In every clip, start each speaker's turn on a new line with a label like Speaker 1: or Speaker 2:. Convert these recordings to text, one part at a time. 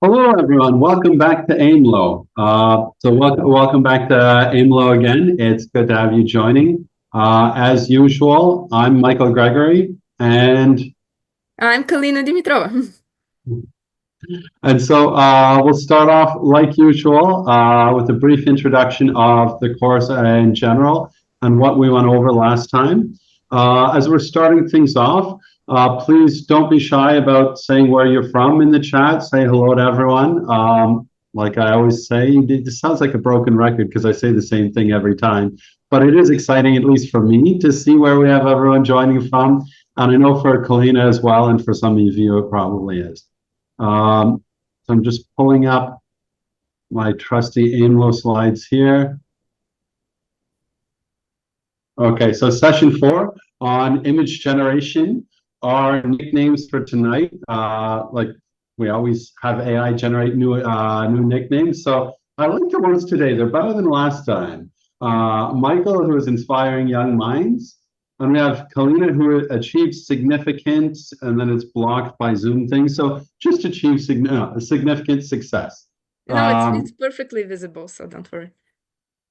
Speaker 1: Hello, everyone. Welcome back to AIMLOW. Welcome back to AIMLOW again. It's good to have you joining. As usual, I'm Michael Gregory, and
Speaker 2: I'm Kalina Dimitrova.
Speaker 1: we'll start off like usual with a brief introduction of the course in general and what we went over last time. As we're starting things off, please don't be shy about saying where you're from in the chat. Say hello to everyone. Like I always say, it sounds like a broken record because I say the same thing every time. But it is exciting, at least for me, to see where we have everyone joining from. And I know for Kalina as well, and for some of you, it probably is. So I'm just pulling up my trusty AIMLOW slides here. Okay, so session 4 on image generation. Our nicknames for tonight, like we always have AI generate new nicknames. So I like the ones today. They're better than last time. Michael, who is inspiring young minds. And we have Kalina, who achieves significance, and then it's blocked by Zoom things. So just achieve significant success.
Speaker 2: No, it's perfectly visible, so don't worry.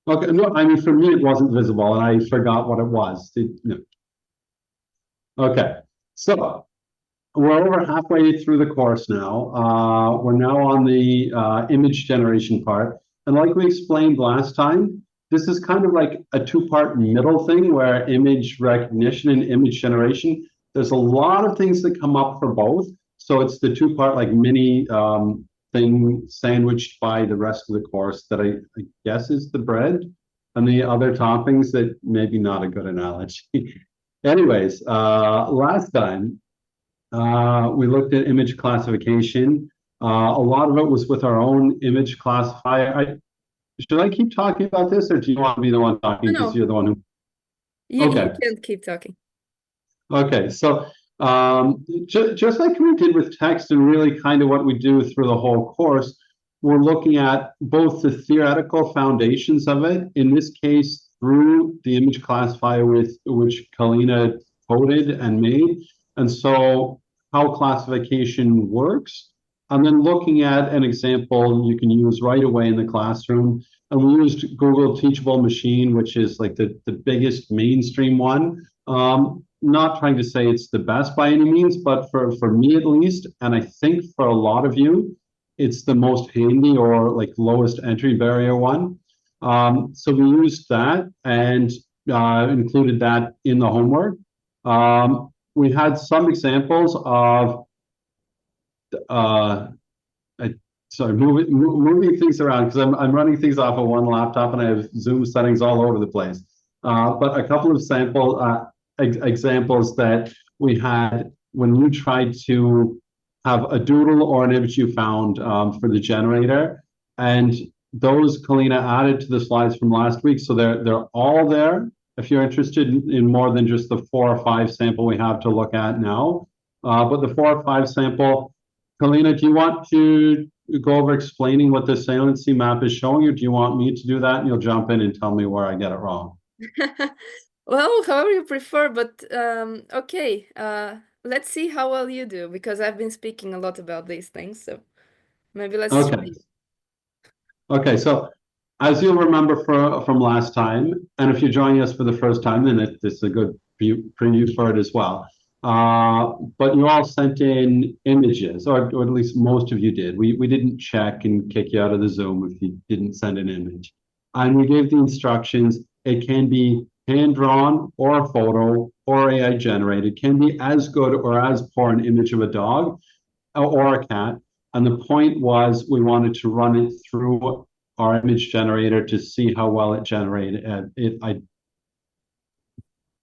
Speaker 1: Okay, no, I mean, for me, it wasn't visible, and I forgot what it was. No. Okay, so we're over halfway through the course now. We're now on the image generation part. And like we explained last time, this is kind of like a two-part middle thing where image recognition and image generation, there's a lot of things that come up for both. So it's the two-part like mini thing sandwiched by the rest of the course that I guess is the bread and the other toppings that maybe not a good analogy. Anyways, last time, we looked at image classification. A lot of it was with our own image classifier. Should I keep talking about this, or do you want to be the one talking because
Speaker 2: No,
Speaker 1: you're the one who?
Speaker 2: you
Speaker 1: Okay.
Speaker 2: can't keep talking.
Speaker 1: Okay. So just like we did with text and really kind of what we do through the whole course, we're looking at both the theoretical foundations of it, in this case, through the image classifier with which Kalina coded and made. And so how classification works, and then looking at an example you can use right away in the classroom. And we used Google Teachable Machine, which is like the biggest mainstream one. Not trying to say it's the best by any means, but for me at least, and I think for a lot of you, it's the most handy or like lowest entry barrier one. So we used that and included that in the homework. We had some examples of sorry, moving things around because I'm running things off of one laptop and I have Zoom settings all over the place. But a couple of examples that we had when you tried to have a doodle or an image you found for the generator, and those Kalina added to the slides from last week, so they're all there. If you're interested in more than just the 4 or 5 sample we have to look at now, but the 4 or 5 sample, Kalina, do you want to go over explaining what the saliency map is showing, or do you want me to do that and you'll jump in and tell me where I get it wrong?
Speaker 2: Well, however you prefer, but okay. Let's see how well you do, because I've been speaking a lot about these things, so maybe let's
Speaker 1: Okay.
Speaker 2: try.
Speaker 1: Okay, so as you'll remember from last time, and if you're joining us for the first time, then this is a good preview for it as well. But you all sent in images, or at least most of you did. We didn't check and kick you out of the Zoom if you didn't send an image. And we gave the instructions. It can be hand-drawn or a photo or AI generated. It can be as good or as poor an image of a dog or a cat. And the point was we wanted to run it through our image generator to see how well it generated.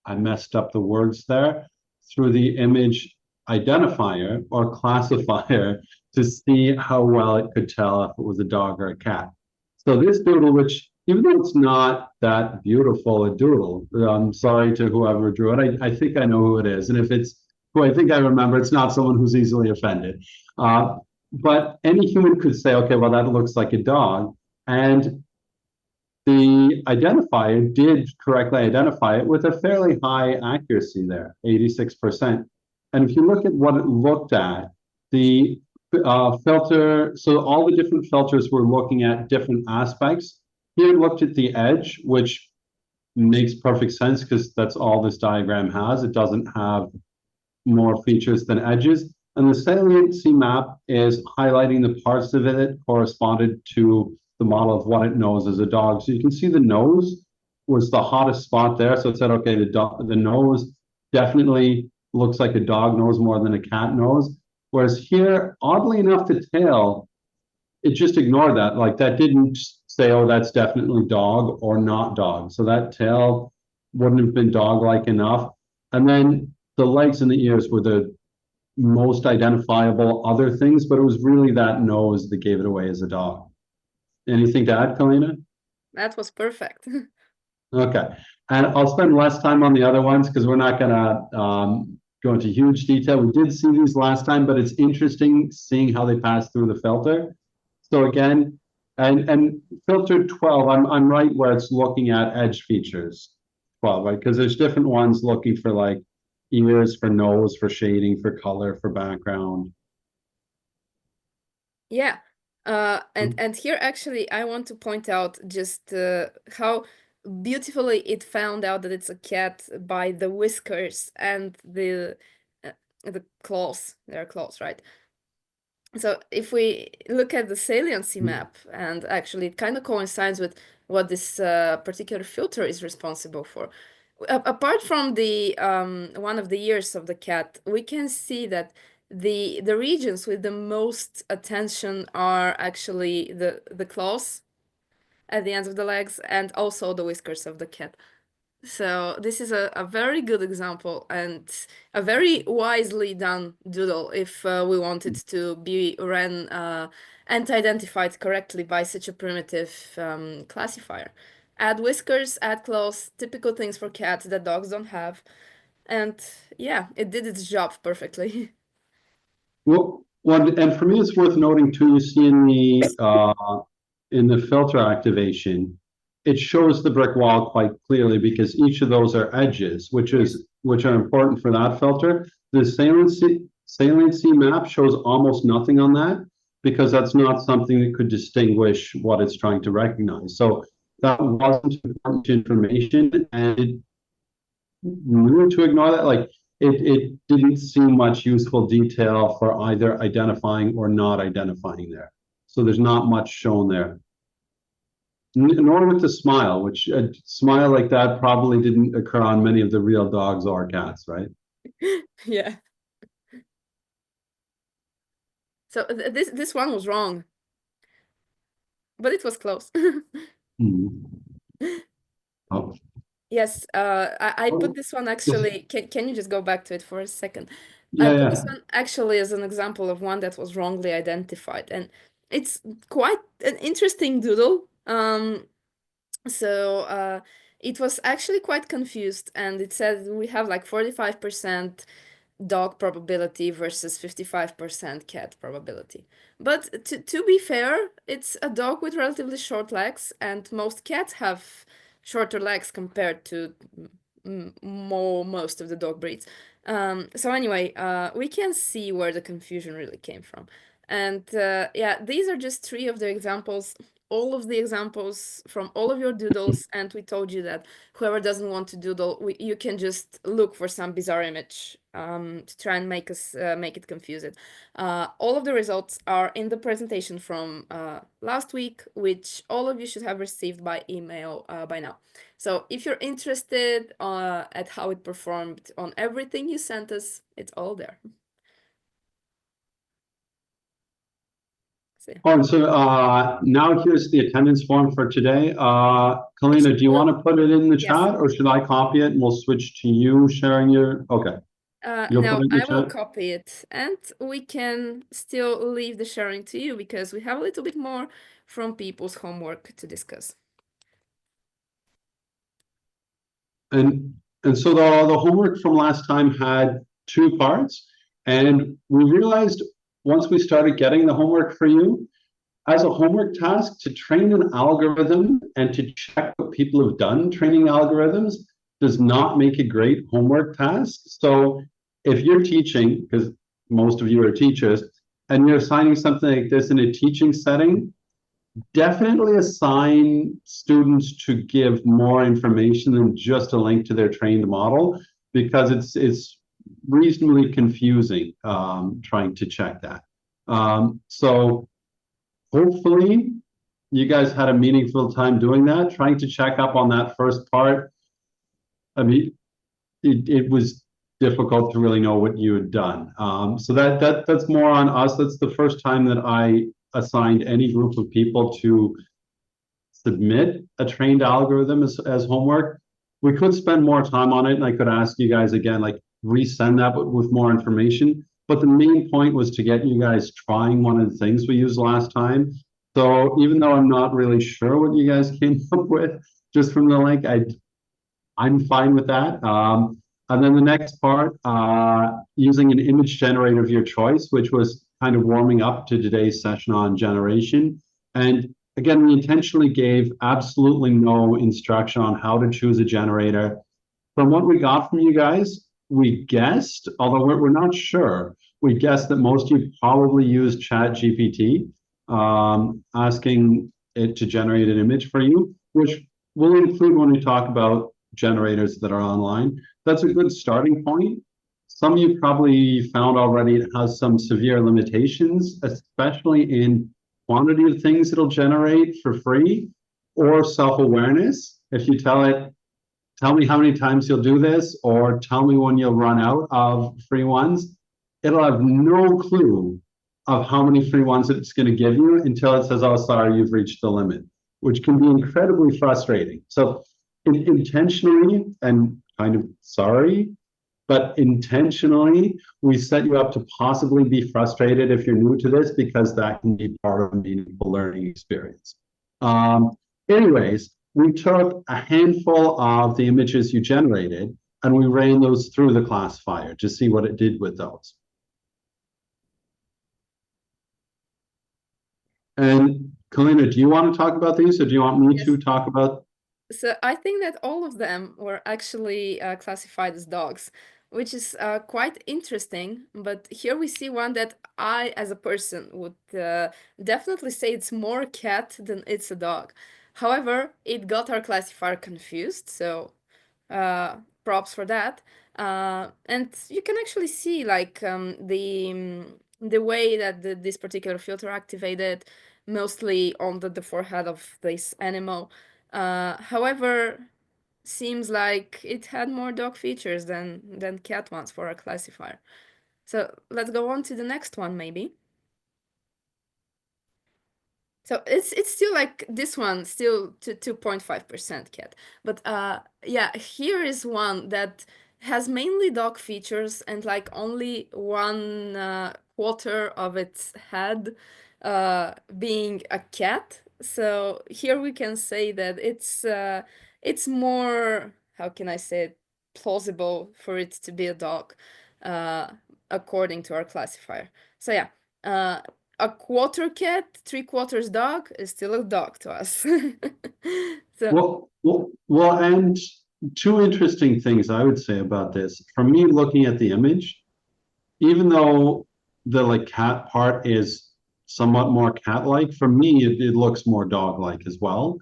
Speaker 1: I messed up the words there. Through the image identifier or classifier to see how well it could tell if it was a dog or a cat. So this doodle, which even though it's not that beautiful a doodle, I'm sorry to whoever drew it. I think I know who it is. And if it's who I think I remember, it's not someone who's easily offended. But any human could say, okay, well, that looks like a dog. And the identifier did correctly identify it with a fairly high accuracy there, 86%. And if you look at what it looked at, the filter, so all the different filters were looking at different aspects. Here it looked at the edge, which makes perfect sense because that's all this diagram has. It doesn't have more features than edges. And the saliency map is highlighting the parts of it that corresponded to the model of what it knows as a dog. So you can see the nose was the hottest spot there. So it said, okay, the nose definitely looks like a dog nose more than a cat nose. Whereas here, oddly enough, the tail, it just ignored that. Like that didn't say, oh, that's definitely dog or not dog. So that tail wouldn't have been dog-like enough. And then the legs and the ears were the most identifiable other things, but it was really that nose that gave it away as a dog. Anything to add, Kalina?
Speaker 2: That was perfect.
Speaker 1: Okay. And I'll spend less time on the other ones because we're not going to go into huge detail. We did see these last time, but it's interesting seeing how they pass through the filter. So again, and filter 12, I'm right where it's looking at edge features 12, right? Because there's different ones looking for like ears, for nose, for shading, for color, for background.
Speaker 2: Yeah. And here actually I want to point out just how beautifully it found out that it's a cat by the whiskers and the claws. They're claws, right? So if we look at the saliency map, and actually it kind of coincides with what this particular filter is responsible for. Apart from the one of the ears of the cat, we can see that the regions with the most attention are actually the claws at the ends of the legs and also the whiskers of the cat. So this is a very good example and a very wisely done doodle if we wanted to be ran and identified correctly by such a primitive classifier. Add whiskers, add claws, typical things for cats that dogs don't have. And yeah, it did its job perfectly.
Speaker 1: Well, and for me, it's worth noting too, you see in the filter activation, it shows the brick wall quite clearly because each of those are edges, which are important for that filter. The saliency map shows almost nothing on that because that's not something that could distinguish what it's trying to recognize. So that wasn't important information, and it knew to ignore that. Like it didn't seem much useful detail for either identifying or not identifying there. So there's not much shown there. Nor with the smile, which a smile like that probably didn't occur on many of the real dogs or cats, right?
Speaker 2: Yeah. So this one was wrong, but it was close.
Speaker 1: Oh.
Speaker 2: Yes, I put
Speaker 1: Oh,
Speaker 2: this one
Speaker 1: yes.
Speaker 2: actually. Can you just go back to it for a second? I
Speaker 1: Yeah,
Speaker 2: put this
Speaker 1: yeah.
Speaker 2: one actually as an example of one that was wrongly identified, and it's quite an interesting doodle. So it was actually quite confused, and it said we have like 45% dog probability versus 55% cat probability. But to be fair, it's a dog with relatively short legs, and most cats have shorter legs compared to most of the dog breeds. So anyway, we can see where the confusion really came from. And yeah, these are just three of the examples, all of the examples from all of your doodles, and we told you that whoever doesn't want to doodle, you can just look for some bizarre image to try and make it confusing. All of the results are in the presentation from last week, which all of you should have received by email by now. So if you're interested at how it performed on everything you sent us, it's all there. So,
Speaker 1: Oh, and so now here's the attendance form for today. Kalina, do you want to put it in the
Speaker 2: yes.
Speaker 1: chat or should I copy it and we'll switch to you sharing your, okay. You'll put
Speaker 2: No,
Speaker 1: it in the
Speaker 2: I will
Speaker 1: chat?
Speaker 2: copy it, and we can still leave the sharing to you because we have a little bit more from people's homework to discuss.
Speaker 1: And so the homework from last time had two parts, and we realized once we started getting the homework for you, as a homework task to train an algorithm and to check what people have done training algorithms does not make a great homework task. So if you're teaching, because most of you are teachers, and you're assigning something like this in a teaching setting, definitely assign students to give more information than just a link to their trained model, because it's reasonably confusing trying to check that. So hopefully you guys had a meaningful time doing that, trying to check up on that first part. I mean, it was difficult to really know what you had done. So that's more on us. That's the first time that I assigned any group of people to submit a trained algorithm as homework. We could spend more time on it, and I could ask you guys again, like resend that with more information. But the main point was to get you guys trying one of the things we used last time. So even though I'm not really sure what you guys came up with just from the link, I'm fine with that. And then the next part, using an image generator of your choice, which was kind of warming up to today's session on generation. And again, we intentionally gave absolutely no instruction on how to choose a generator. From what we got from you guys, we guessed, although we're not sure, we guessed that most of you probably use ChatGPT, asking it to generate an image for you, which we'll include when we talk about generators that are online. That's a good starting point. Some of you probably found already it has some severe limitations, especially in quantity of things it'll generate for free, or self-awareness. If you tell it, tell me how many times you'll do this, or tell me when you'll run out of free ones, it'll have no clue of how many free ones it's going to give you until it says, oh, sorry, you've reached the limit, which can be incredibly frustrating. So intentionally, and kind of sorry, but intentionally, we set you up to possibly be frustrated if you're new to this, because that can be part of a meaningful learning experience. Anyways, we took a handful of the images you generated and we ran those through the classifier to see what it did with those. And Kalina, do you want to talk about these, or do you want me to talk about?
Speaker 2: So I think that all of them were actually classified as dogs, which is quite interesting. But here we see one that I, as a person, would definitely say it's more cat than it's a dog. However, it got our classifier confused, so props for that. And you can actually see like the way that this particular filter activated, mostly on the forehead of this animal. However, seems like it had more dog features than cat ones for our classifier. So let's go on to the next one, maybe. So it's still like this one, still to 2.5% cat. But yeah, here is one that has mainly dog features and like only one quarter of its head being a cat. So here we can say that it's more, how can I say it, plausible for it to be a dog, uh, according to our classifier. So yeah, a quarter cat, three-quarters dog is still a dog to us. So
Speaker 1: Well, and two interesting things I would say about this. For me, looking at the image, even though the like cat part is somewhat more cat-like, for me, it looks more dog-like as well.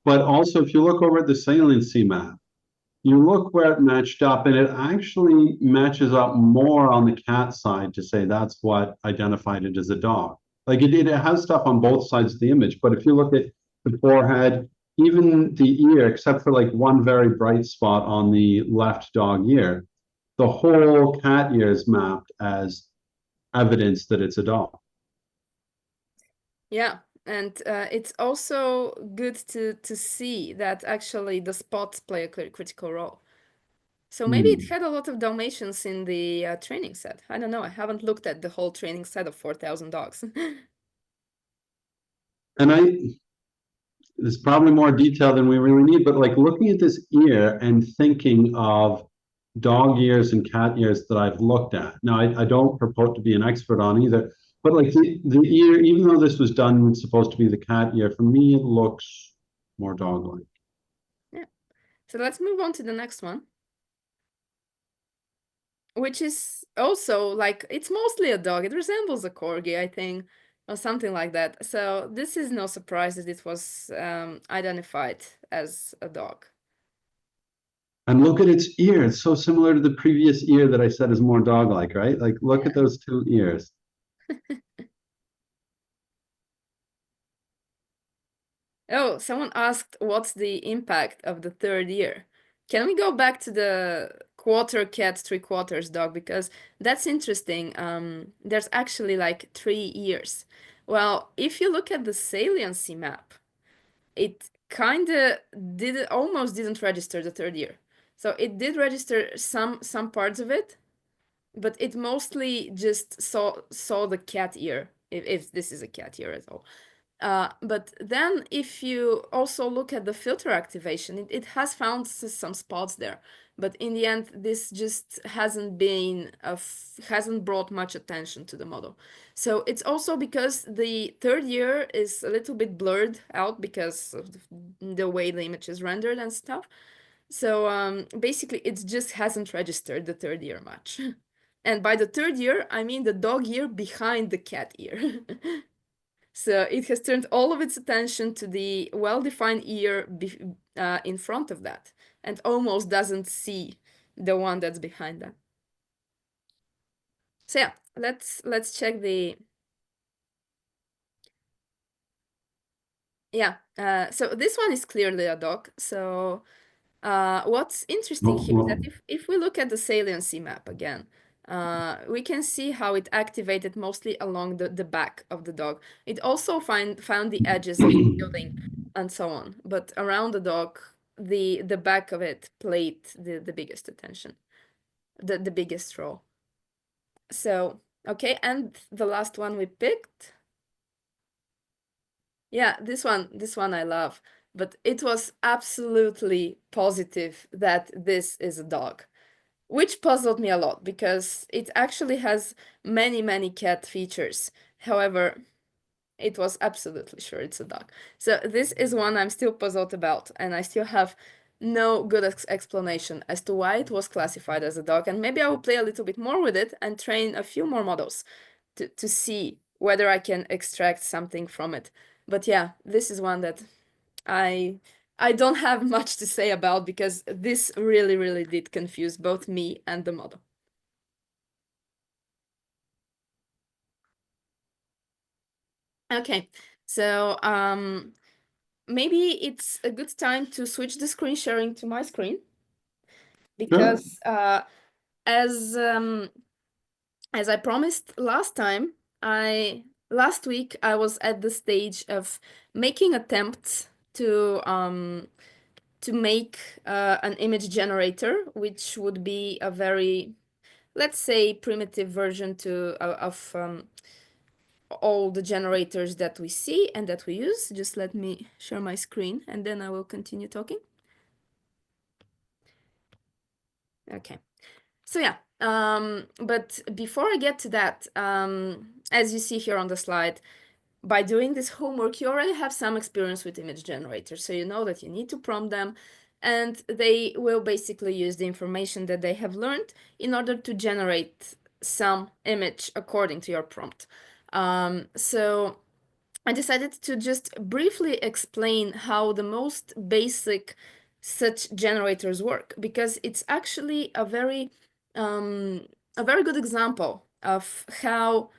Speaker 1: But also, if you look over at the saliency map, you look where it matched up, and it actually matches up more on the cat side to say that's what identified it as a dog. Like it has stuff on both sides of the image, but if you look at the forehead, even the ear, except for like one very bright spot on the left dog ear, the whole cat ear is mapped as evidence that it's a dog.
Speaker 2: yeah, and it's also good to see that actually the spots play a critical role. So maybe it had a lot of Dalmatians in the training set. I don't know. I haven't looked at the whole training set of 4,000 dogs.
Speaker 1: And there's probably more detail than we really need, but like looking at this ear and thinking of dog ears and cat ears that I've looked at. Now, I don't purport to be an expert on either, but like the ear, even though this was done supposed to be the cat ear, for me, it looks more dog-like.
Speaker 2: Yeah. So let's move on to the next one. which is also like, it's mostly a dog. It resembles a corgi, I think, or something like that. So this is no surprise that it was identified as a dog.
Speaker 1: And look at its ear. It's so similar to the previous ear that I said is more dog-like, right? Like, look at those two ears.
Speaker 2: Oh, someone asked what's the impact of the third ear. Can we go back to the quarter cat, three-quarters dog? Because that's interesting. There's actually like 3 ears. Well, if you look at the saliency map, it kind of almost didn't register the third ear. So it did register some parts of it, but it mostly just saw the cat ear, if this is a cat ear at all. But then if you also look at the filter activation, it has found some spots there. But in the end, this just hasn't brought much attention to the model. So it's also because the third ear is a little bit blurred out because of the way the image is rendered and stuff. So basically, it just hasn't registered the third ear much. And by the third ear, I mean the dog ear behind the cat ear. So it has turned all of its attention to the well-defined ear in front of that, and almost doesn't see the one that's behind that. So yeah, let's check the. Yeah, so this one is clearly a dog. So what's interesting here is that if we look at the saliency map again, we can see how it activated mostly along the back of the dog. It also found the edges of the building and so on, but around the dog, the back of it played the biggest attention, the biggest role. So okay, and the last one we picked. Yeah, this one I love, but it was absolutely positive that this is a dog, which puzzled me a lot because it actually has many cat features. However, it was absolutely sure it's a dog. So this is one I'm still puzzled about, and I still have no good explanation as to why it was classified as a dog. And maybe I will play a little bit more with it and train a few more models to see whether I can extract something from it. But yeah, this is one that I I don't have much to say about because this really did confuse both me and the model. Okay, so maybe it's a good time to switch the screen sharing to my screen because as I promised last time, last week I was at the stage of making attempts to make an image generator, which would be a very, let's say, primitive version of all the generators that we see and that we use. Just let me share my screen and then I will continue talking. Okay. So yeah, but before I get to that, as you see here on the slide, by doing this homework, you already have some experience with image generators. So you know that you need to prompt them and they will basically use the information that they have learned in order to generate some image according to your prompt. So I decided to just briefly explain how the most basic such generators work, because it's actually a very good example of how,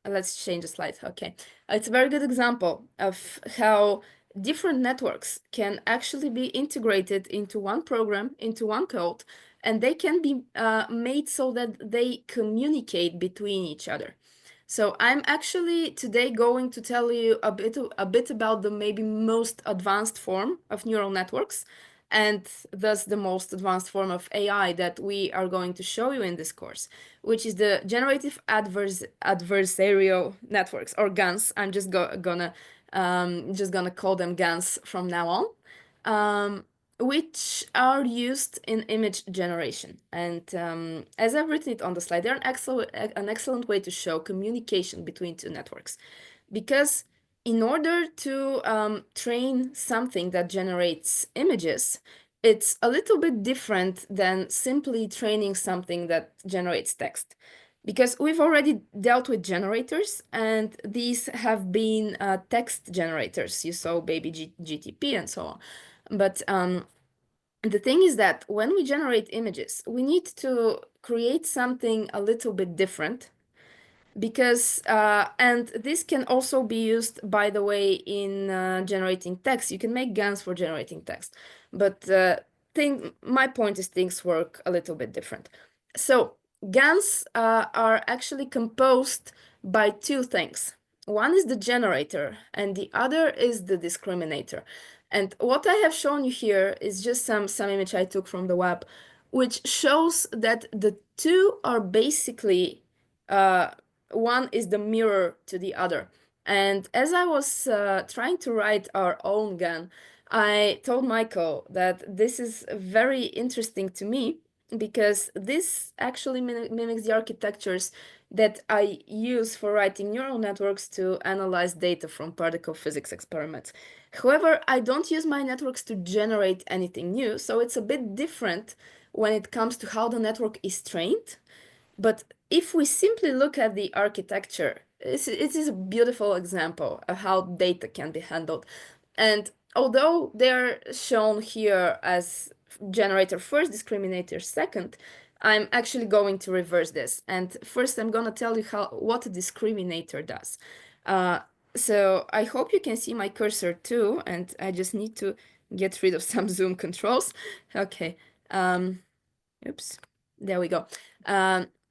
Speaker 2: let's change the slide. Okay, it's a very good example of how different networks can actually be integrated into one program, into one code, and they can be made so that they communicate between each other. So I'm actually today going to tell you a bit about the maybe most advanced form of neural networks, and thus the most advanced form of AI that we are going to show you in this course, which is the generative adversarial networks, or GANs. I'm just gonna call them GANs from now on, which are used in image generation. And as I've written it on the slide, they're an excellent way to show communication between two networks, because in order to train something that generates images, it's a little bit different than simply training something that generates text. Because we've already dealt with generators, and these have been text generators. You saw Baby GTP and so on. But the thing is that when we generate images, we need to create something a little bit different, because and this can also be used, by the way, in generating text. You can make GANs for generating text, but my point is things work a little bit different. So GANs are actually composed by two things. One is the generator and the other is the discriminator. And what I have shown you here is just some image I took from the web, which shows that the two are basically one is the mirror to the other. And as I was trying to write our own GAN, I told Michael that this is very interesting to me, because this actually mimics the architectures that I use for writing neural networks to analyze data from particle physics experiments. However, I don't use my networks to generate anything new, so it's a bit different when it comes to how the network is trained. But if we simply look at the architecture, it is a beautiful example of how data can be handled. And although they're shown here as generator first, discriminator second, I'm actually going to reverse this. And first, I'm going to tell you what a discriminator does. So I hope you can see my cursor too, and I just need to get rid of some zoom controls. Okay. Oops. There we go.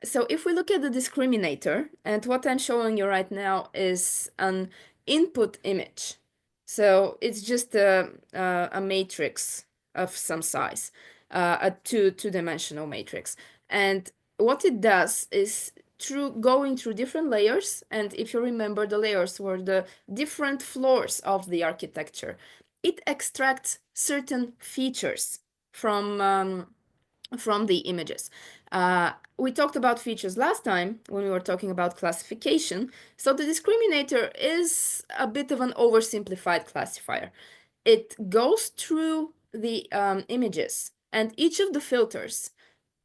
Speaker 2: So if we look at the discriminator, and what I'm showing you right now is an input image. So it's just a matrix of some size, a two-dimensional matrix. And what it does is going through different layers, and if you remember, the layers were the different floors of the architecture. It extracts certain features from the images. We talked about features last time when we were talking about classification. So the discriminator is a bit of an oversimplified classifier. It goes through the images, and each of the filters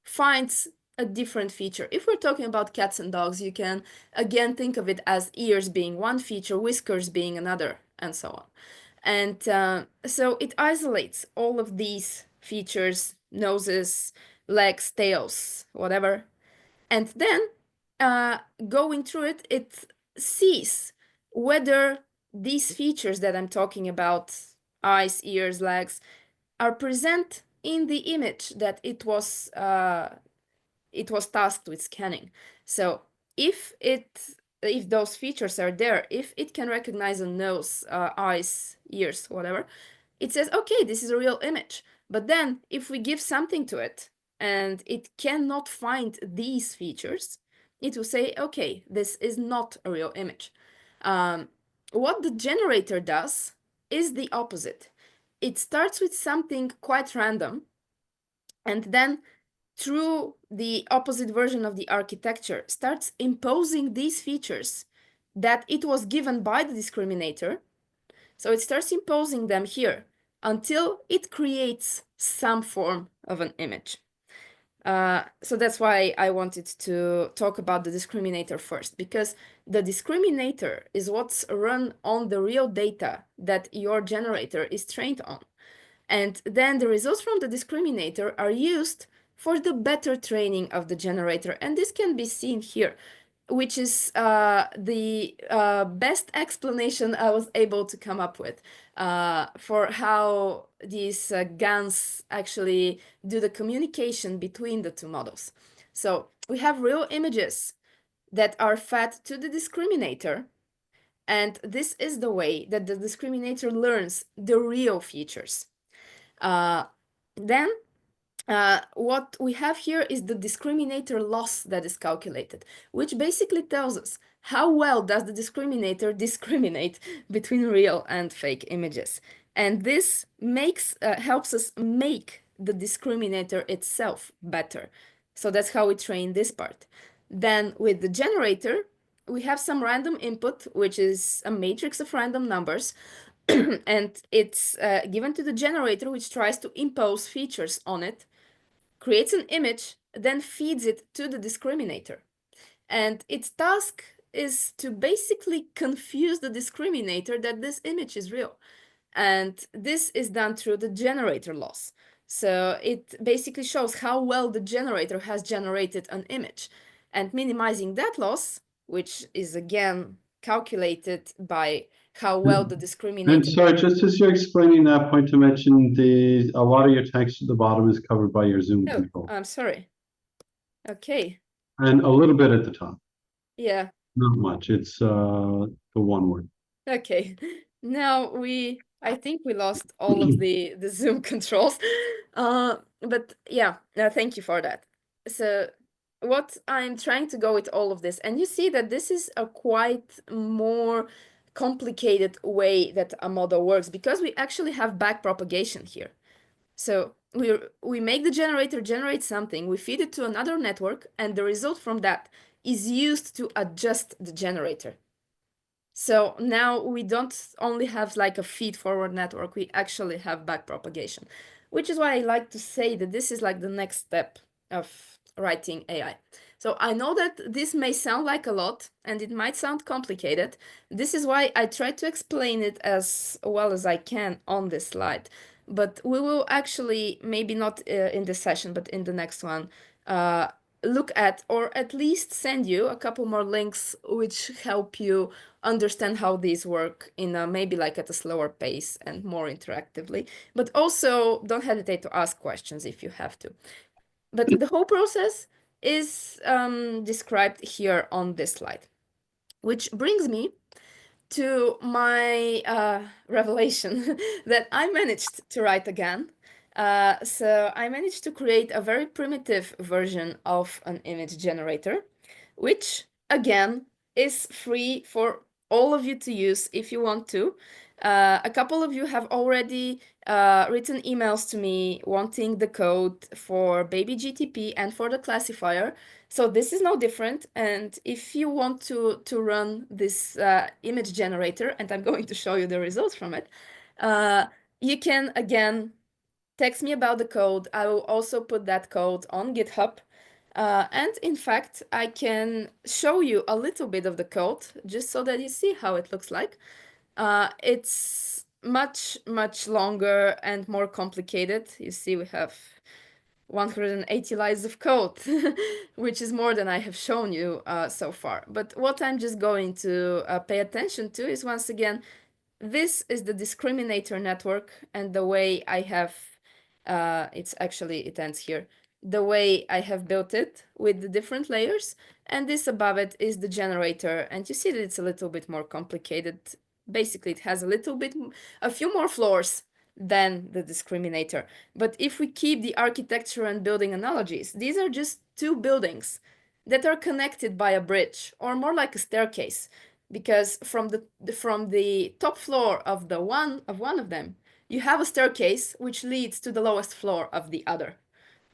Speaker 2: finds a different feature. If we're talking about cats and dogs, you can again think of it as ears being one feature, whiskers being another, and so on. And so it isolates all of these features, noses, legs, tails, whatever. And then going through it, it sees whether these features that I'm talking about, eyes, ears, legs, are present in the image that it was tasked with scanning. So if those features are there, if it can recognize a nose, eyes, ears, whatever, it says, okay, this is a real image. But then if we give something to it and it cannot find these features, it will say, okay, this is not a real image. What the generator does is the opposite. It starts with something quite random, and then through the opposite version of the architecture, starts imposing these features that it was given by the discriminator. So it starts imposing them here until it creates some form of an image. So that's why I wanted to talk about the discriminator first, because the discriminator is what's run on the real data that your generator is trained on. And then the results from the discriminator are used for the better training of the generator. And this can be seen here, which is the best explanation I was able to come up with for how these GANs actually do the communication between the two models. So we have real images that are fed to the discriminator, and this is the way that the discriminator learns the real features. Then what we have here is the discriminator loss that is calculated, which basically tells us how well does the discriminator discriminate between real and fake images. And this helps us make the discriminator itself better. So that's how we train this part. Then with the generator, we have some random input, which is a matrix of random numbers. and it's given to the generator, which tries to impose features on it, creates an image, then feeds it to the discriminator. And its task is to basically confuse the discriminator that this image is real. And this is done through the generator loss. So it basically shows how well the generator has generated an image. And minimizing that loss, which is again calculated by how well the
Speaker 1: And
Speaker 2: discriminator.
Speaker 1: sorry, just as you're explaining that point to mention a lot of your text at the bottom is covered by your zoom
Speaker 2: Oh,
Speaker 1: control.
Speaker 2: I'm sorry. Okay.
Speaker 1: And a little bit at the top.
Speaker 2: Yeah.
Speaker 1: Not much. It's the one word.
Speaker 2: Okay. Now I think we lost all of the zoom controls. But yeah, thank you for that. So what I'm trying to go with all of this, and you see that this is a quite more complicated way that a model works because we actually have backpropagation here. So we make the generator generate something, we feed it to another network, and the result from that is used to adjust the generator. So now we don't only have like a feed-forward network, we actually have backpropagation, which is why I like to say that this is like the next step of writing AI. So I know that this may sound like a lot and it might sound complicated. This is why I try to explain it as well as I can on this slide. But we will actually, maybe not in this session, but in the next one, look at, or at least send you a couple more links which help you understand how these work in a, maybe like at a slower pace and more interactively. But also don't hesitate to ask questions if you have to. But the whole process is described here on this slide, which brings me to my revelation that I managed to write again. So I managed to create a very primitive version of an image generator, which again is free for all of you to use if you want to. A couple of you have already written emails to me wanting the code for Baby GTP and for the classifier. So this is no different. And if you want to run this image generator, and I'm going to show you the results from it, you can again text me about the code. I will also put that code on GitHub. And in fact, I can show you a little bit of the code just so that you see how it looks like. It's much, much longer and more complicated. You see, we have 180 lines of code, which is more than I have shown you so far. But what I'm just going to pay attention to is, once again, this is the discriminator network, and the way I have, it ends here, the way I have built it with the different layers, and this above it is the generator, and you see that it's a little bit more complicated. Basically, it has a few more floors than the discriminator. But if we keep the architecture and building analogies, these are just two buildings that are connected by a bridge, or more like a staircase, because from the top floor of one of them, you have a staircase which leads to the lowest floor of the other,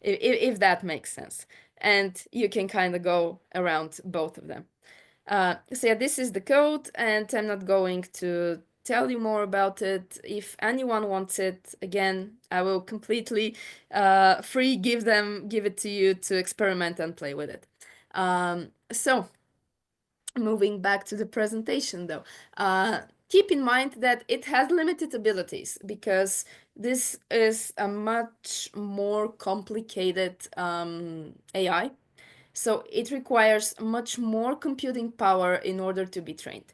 Speaker 2: if that makes sense. And you can kind of go around both of them. So yeah, this is the code, and I'm not going to tell you more about it. If anyone wants it, again, I will completely give it to you to experiment and play with it. So moving back to the presentation though, keep in mind that it has limited abilities because this is a much more complicated AI. So it requires much more computing power in order to be trained.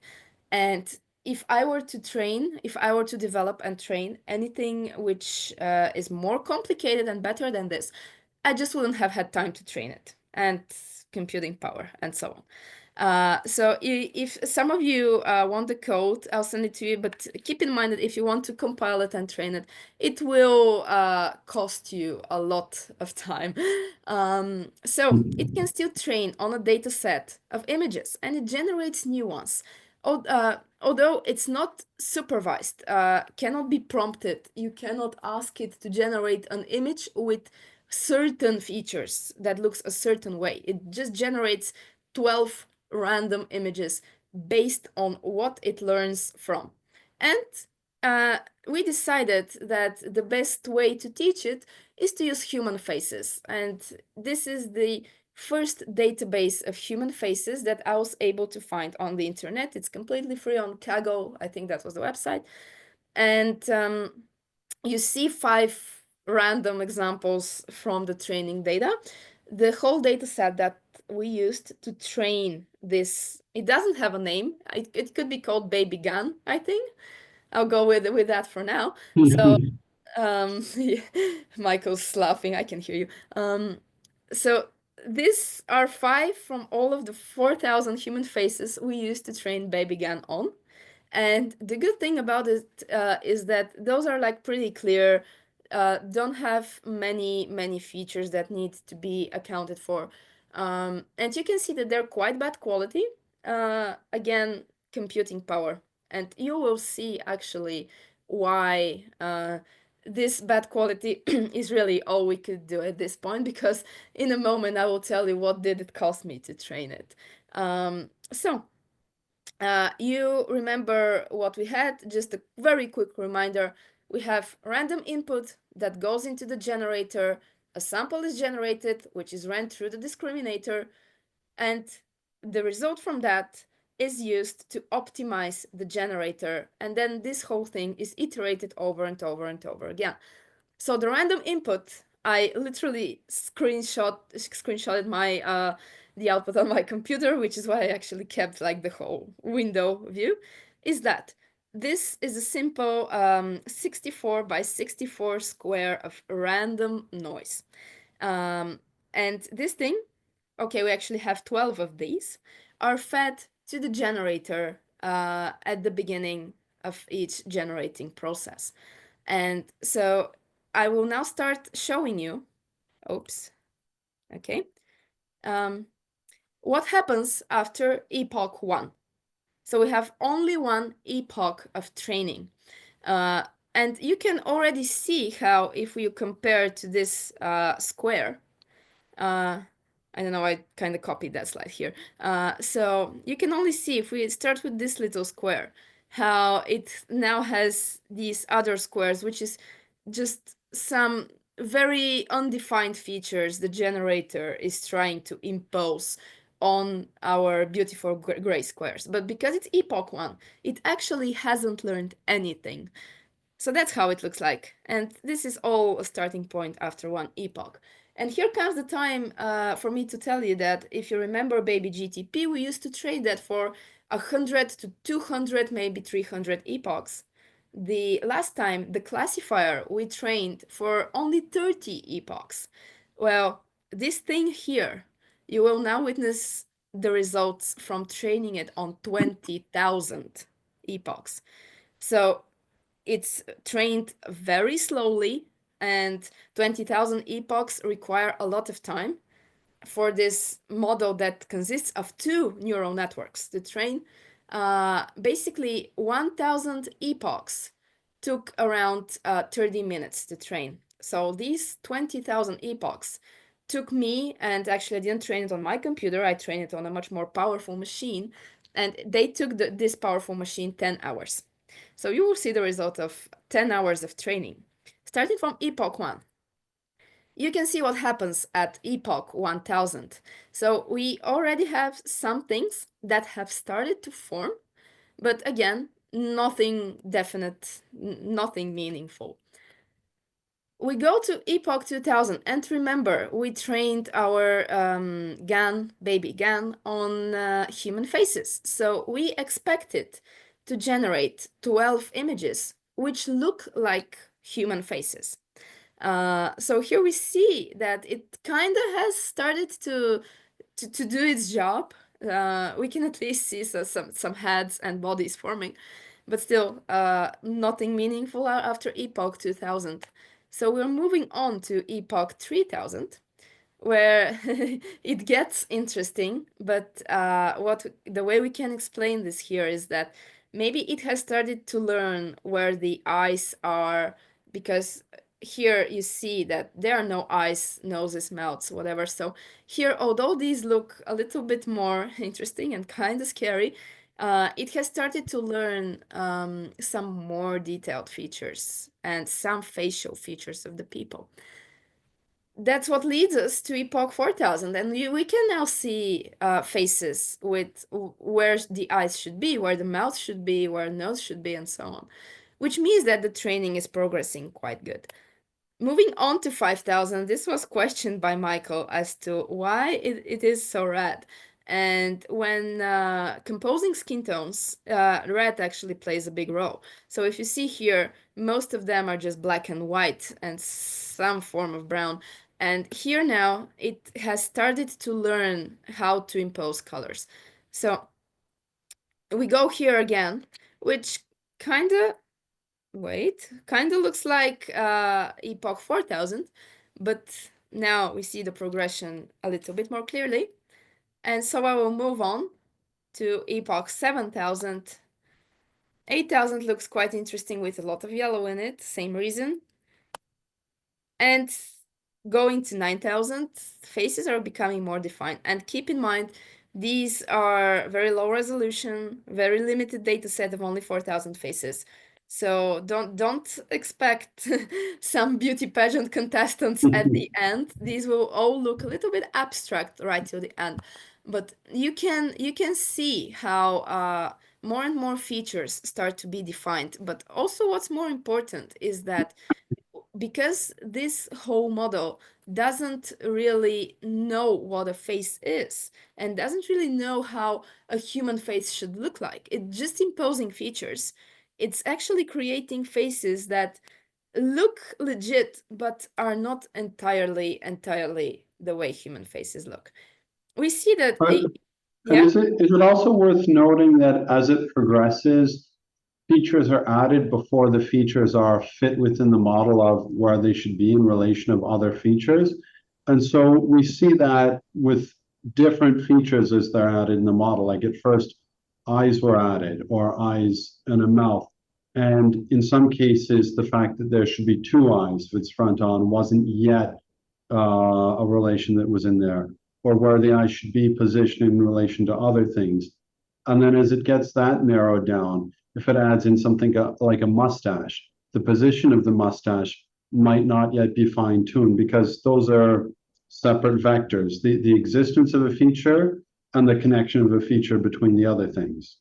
Speaker 2: And if I were to develop and train anything which is more complicated and better than this, I just wouldn't have had time to train it, and computing power and so on. So if some of you want the code, I'll send it to you, but keep in mind that if you want to compile it and train it, it will cost you a lot of time. So it can still train on a data set of images, and it generates new ones. Although it's not supervised, cannot be prompted, you cannot ask it to generate an image with certain features that looks a certain way. It just generates 12 random images based on what it learns from. And we decided that the best way to teach it is to use human faces. And this is the first database of human faces that I was able to find on the internet. It's completely free on Kaggle. I think that was the website. And you see 5 random examples from the training data. The whole data set that we used to train this, it doesn't have a name. It could be called Baby Gun, I think. I'll go with that for now. So yeah, Michael's laughing, I can hear you. So these are 5 from all of the 4,000 human faces we used to train Baby Gun on. And the good thing about it is that those are like pretty clear, don't have many features that need to be accounted for. And you can see that they're quite bad quality. Again, computing power. And you will see actually why this bad quality is really all we could do at this point, because in a moment I will tell you what did it cost me to train it. You remember what we had? Just a very quick reminder. We have random input that goes into the generator. A sample is generated, which is ran through the discriminator. And the result from that is used to optimize the generator. And then this whole thing is iterated over and over and over again. So the random input, I literally screenshotted my the output on my computer, which is why I actually kept like the whole window view, is that this is a simple 64 by 64 square of random noise. And this thing, okay, we actually have 12 of these, are fed to the generator at the beginning of each generating process. And so I will now start showing you, oops, okay, what happens after epoch 1. So we have only one epoch of training. And you can already see how, if we compare to this square, I don't know, I kind of copied that slide here. So you can only see, if we start with this little square, how it now has these other squares, which is just some very undefined features the generator is trying to impose on our beautiful gray squares. But because it's epoch 1, it actually hasn't learned anything. So that's how it looks like. And this is all a starting point after one epoch. And here comes the time for me to tell you that if you remember Baby GTP, we used to train that for 100 to 200, maybe 300 epochs. The last time, the classifier, we trained for only 30 epochs. Well, this thing here, you will now witness the results from training it on 20,000 epochs. So it's trained very slowly, and 20,000 epochs require a lot of time for this model that consists of 2 neural networks to train. Basically, 1,000 epochs took around 30 minutes to train. So these 20,000 epochs took me, and actually I didn't train it on my computer, I trained it on a much more powerful machine, and they took this powerful machine 10 hours. So you will see the result of 10 hours of training. Starting from epoch 1, you can see what happens at epoch 1000. So we already have some things that have started to form, but again, nothing definite, nothing meaningful. We go to epoch 2000, and remember, we trained our baby GAN, on human faces. So we expected to generate 12 images which look like human faces. So here we see that it kind of has started to do its job. We can at least see some heads and bodies forming, but still nothing meaningful after epoch 2000. So we're moving on to epoch 3000, where it gets interesting, but the way we can explain this here is that maybe it has started to learn where the eyes are, because here you see that there are no eyes, noses, mouths, whatever. So here, although these look a little bit more interesting and kind of scary, it has started to learn some more detailed features and some facial features of the people. That's what leads us to Epoch 4000, and we can now see faces with where the eyes should be, where the mouth should be, where the nose should be, and so on, which means that the training is progressing quite good. Moving on to 5000, this was questioned by Michael as to why it is so red. And when composing skin tones, red actually plays a big role. So if you see here, most of them are just black and white and some form of brown. And here now, it has started to learn how to impose colors. So we go here again, which kind of kind of looks like Epoch 4000, but now we see the progression a little bit more clearly. And so I will move on to Epoch 7000. 8000 looks quite interesting with a lot of yellow in it, same reason. And going to 9000, faces are becoming more defined. And keep in mind, these are very low resolution, very limited data set of only 4000 faces. So don't expect some beauty pageant contestants at the end. These will all look a little bit abstract right till the end. But you can see how more and more features start to be defined. But also what's more important is that because this whole model doesn't really know what a face is and doesn't really know how a human face should look like, it's just imposing features. It's actually creating faces that look legit but are not entirely the way human faces look. We see that
Speaker 1: And
Speaker 2: yeah.
Speaker 1: is it also worth noting that as it progresses, features are added before the features are fit within the model of where they should be in relation of other features? And so we see that with different features as they're added in the model. Like at first, eyes were added, or eyes and a mouth. And in some cases, the fact that there should be two eyes if it's front on wasn't yet a relation that was in there, or where the eye should be positioned in relation to other things. And then as it gets that narrowed down, if it adds in something like a mustache, the position of the mustache might not yet be fine-tuned because those are separate vectors, the existence of a feature and the connection of a feature between the other things.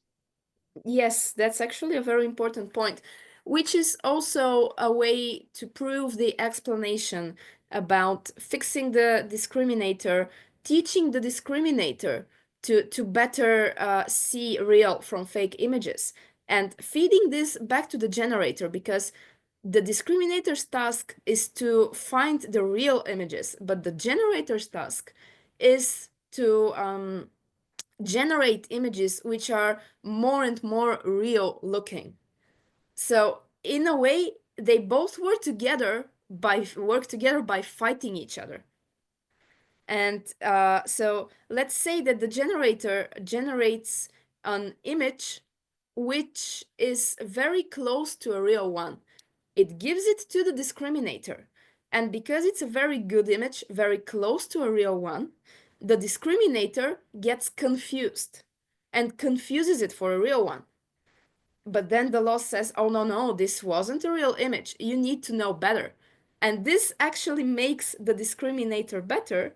Speaker 2: Yes, that's actually a very important point, which is also a way to prove the explanation about fixing the discriminator, teaching the discriminator to better see real from fake images, and feeding this back to the generator, because the discriminator's task is to find the real images, but the generator's task is to generate images which are more and more real looking. So in a way, they both work together by fighting each other. And so let's say that the generator generates an image which is very close to a real one. It gives it to the discriminator. And because it's a very good image, very close to a real one, the discriminator gets confused and confuses it for a real one. But then the law says, oh, no, this wasn't a real image. You need to know better. And this actually makes the discriminator better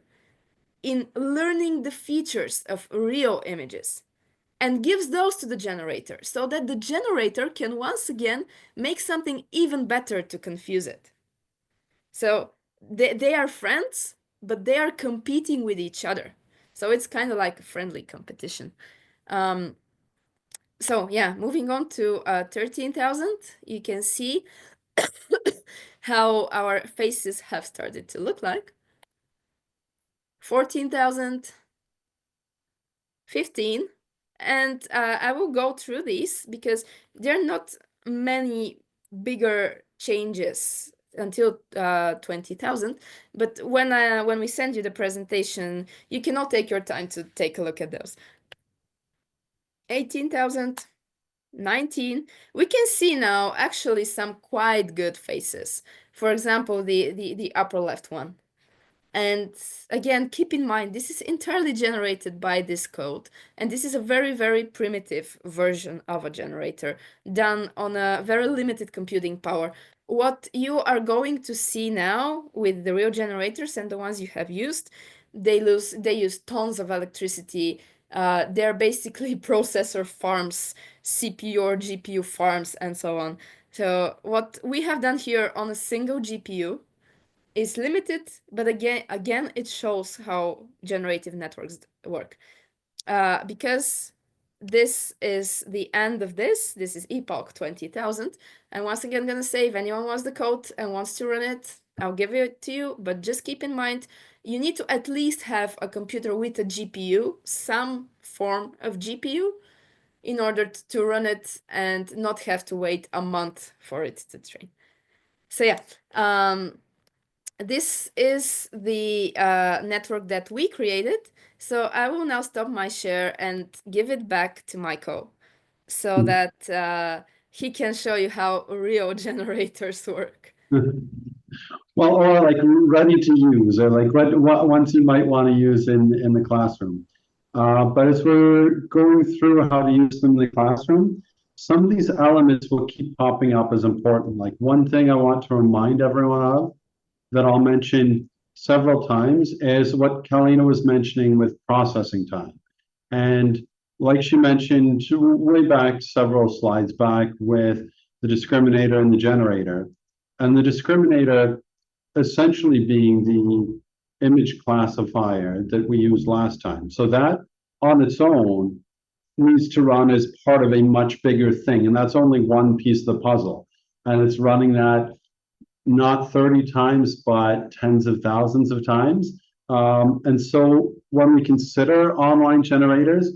Speaker 2: in learning the features of real images and gives those to the generator so that the generator can once again make something even better to confuse it. So they are friends, but they are competing with each other. So it's kind of like a friendly competition. So yeah, moving on to 13,000, you can see how our faces have started to look like. 14,000, 15, and I will go through these because there are not many bigger changes until 20,000, but when we send you the presentation, you can all take your time to take a look at those. 18,000, 19, we can see now actually some quite good faces. For example, the upper left one. And again, keep in mind, this is entirely generated by this code. And this is a very, very primitive version of a generator done on a very limited computing power. What you are going to see now with the real generators and the ones you have used, they use tons of electricity. They're basically processor farms, CPU or GPU farms, and so on. So what we have done here on a single GPU is limited, but again, it shows how generative networks work. Because this is the end of this. This is epoch 20,000. And once again, I'm gonna say, if anyone wants the code and wants to run it, I'll give it to you. But just keep in mind, you need to at least have a computer with a GPU, some form of GPU, in order to run it and not have to wait a month for it to train. So yeah, this is the network that we created. So I will now stop my share and give it back to Michael so that he can show you how real generators work.
Speaker 1: Well, or like ready to use, or like what ones you might want to use in the classroom. But as we're going through how to use them in the classroom, some of these elements will keep popping up as important. Like one thing I want to remind everyone of that I'll mention several times is what Kalina was mentioning with processing time. And like she mentioned way back, several slides back, with the discriminator and the generator. And the discriminator essentially being the image classifier that we used last time. So that on its own needs to run as part of a much bigger thing. And that's only one piece of the puzzle. And it's running that not 30 times, but tens of thousands of times. And so when we consider online generators,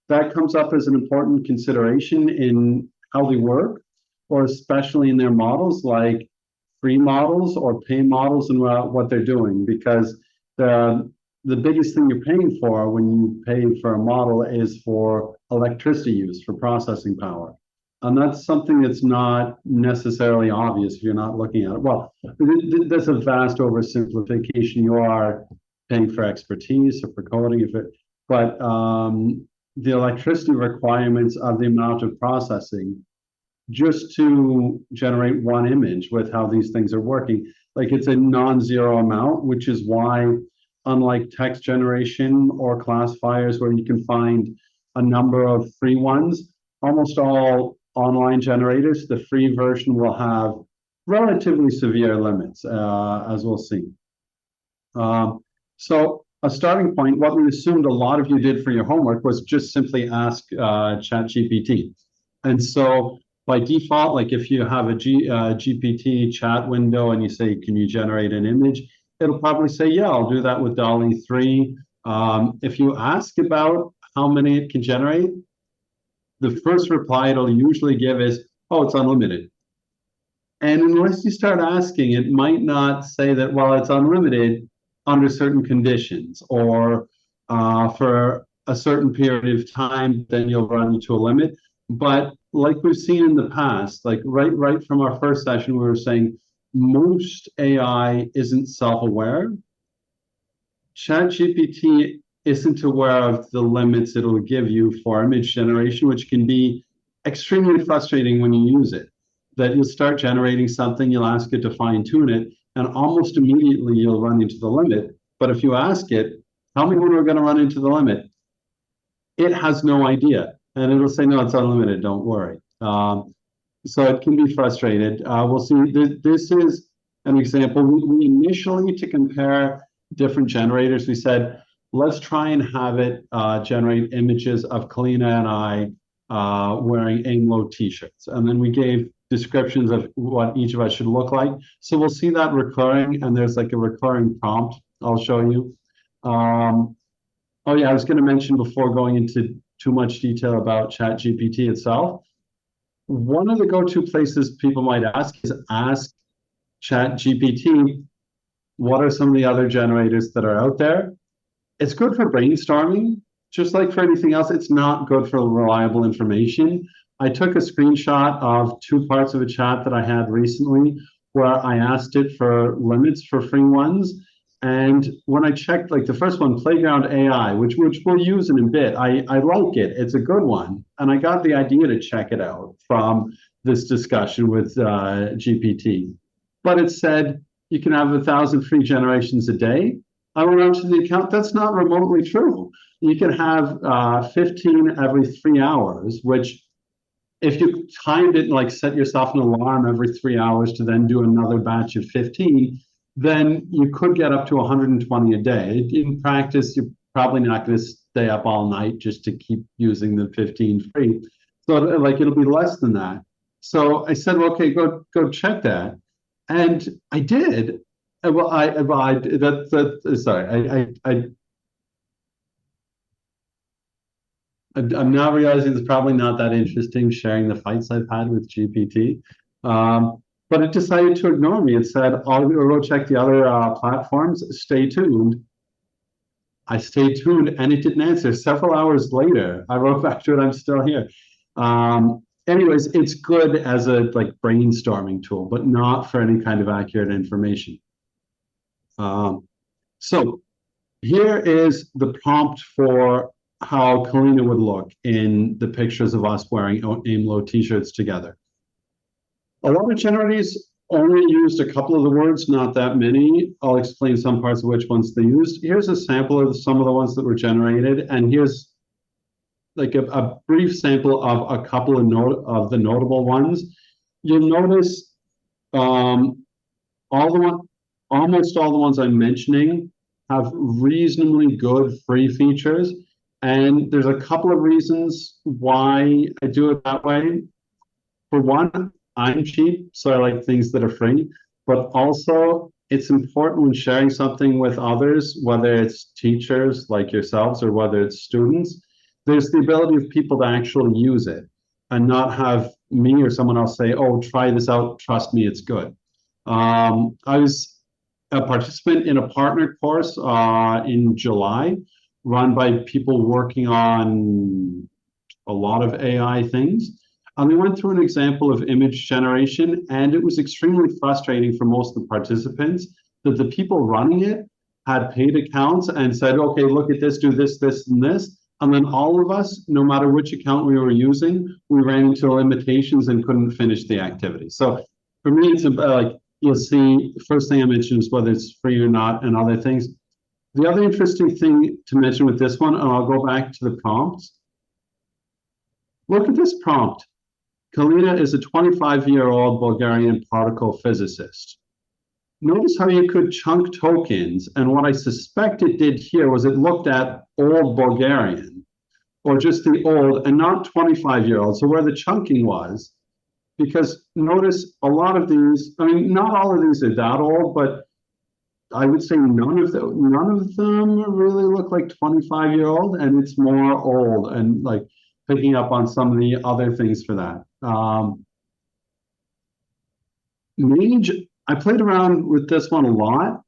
Speaker 1: that comes up as an important consideration in how they work, or especially in their models, like free models or pay models, and what they're doing. Because the biggest thing you're paying for when you pay for a model is for electricity use, for processing power. And that's something that's not necessarily obvious if you're not looking at it. Well, that's a vast oversimplification. You are paying for expertise or for coding, but the electricity requirements of the amount of processing just to generate one image with how these things are working, like it's a non-zero amount, which is why, unlike text generation or classifiers where you can find a number of free ones, almost all online generators, the free version will have relatively severe limits, as we'll see. So a starting point, what we assumed a lot of you did for your homework was just simply ask ChatGPT. And so by default, like if you have a GPT chat window and you say, can you generate an image? It'll probably say, yeah, I'll do that with DALL-E 3. If you ask about how many it can generate, the first reply it'll usually give is, oh, it's unlimited. And unless you start asking, it might not say that, well, it's unlimited under certain conditions, or for a certain period of time, then you'll run into a limit. But like we've seen in the past, like right from our first session, we were saying most AI isn't self-aware. ChatGPT isn't aware of the limits it'll give you for image generation, which can be extremely frustrating when you use it. That you'll start generating something, you'll ask it to fine-tune it, and almost immediately you'll run into the limit. But if you ask it, tell me when we're going to run into the limit, it has no idea. And it'll say, no, it's unlimited, don't worry. So it can be frustrated. We'll see. This is an example. We initially, to compare different generators, we said, let's try and have it generate images of Kalina and I wearing AIMLOW t-shirts. And then we gave descriptions of what each of us should look like. So we'll see that recurring, and there's like a recurring prompt I'll show you. Oh yeah, I was going to mention before going into too much detail about ChatGPT itself. One of the go-to places people might ask ChatGPT, what are some of the other generators that are out there? It's good for brainstorming, just like for anything else. It's not good for reliable information. I took a screenshot of two parts of a chat that I had recently where I asked it for limits for free ones, And when I checked, like the first one, Playground AI, which we'll use in a bit, I like it. It's a good one. And I got the idea to check it out from this discussion with GPT. But it said you can have 1,000 free generations a day. I went onto the account. That's not remotely true. You can have 15 every 3 hours, which if you timed it and like set yourself an alarm every 3 hours to then do another batch of 15, then you could get up to 120 a day. In practice, you're probably not going to stay up all night just to keep using the 15 free. So like it'll be less than that. So I said, well, okay, go check that. And I did. Well, sorry, I'm now realizing it's probably not that interesting sharing the fights I've had with GPT. But it decided to ignore me. It said, I'll go check the other platforms. Stay tuned. I stayed tuned and it didn't answer. Several hours later, I wrote back to it, I'm still here. Anyways, it's good as a like brainstorming tool, but not for any kind of accurate information. So here is the prompt for how Kalina would look in the pictures of us wearing AIMLOW t-shirts together. A lot of generators only used a couple of the words, not that many. I'll explain some parts of which ones they used. Here's a sample of some of the ones that were generated, and here's like a brief sample of a couple of the notable ones. You'll notice almost all the ones I'm mentioning have reasonably good free features. And there's a couple of reasons why I do it that way. For one, I'm cheap, so I like things that are free. But also, it's important when sharing something with others, whether it's teachers like yourselves or whether it's students, there's the ability of people to actually use it and not have me or someone else say, oh, try this out, trust me, it's good. I was a participant in a partner course in July, run by people working on a lot of AI things. And we went through an example of image generation, and it was extremely frustrating for most of the participants that the people running it had paid accounts and said, okay, look at this, do this, this, and this. And then all of us, no matter which account we were using, we ran into limitations and couldn't finish the activity. So for me, it's like, you'll see, first thing I mentioned is whether it's free or not and other things. The other interesting thing to mention with this one, and I'll go back to the prompts. Look at this prompt. Kalina is a 25-year-old Bulgarian particle physicist. Notice how you could chunk tokens, and what I suspect it did here was it looked at old Bulgarian, or just the old, and not 25-year-old, so where the chunking was. Because notice a lot of these, I mean, not all of these are that old, but I would say none of them really look like 25-year-old, and it's more old and like picking up on some of the other things for that. Mage, I played around with this one a lot.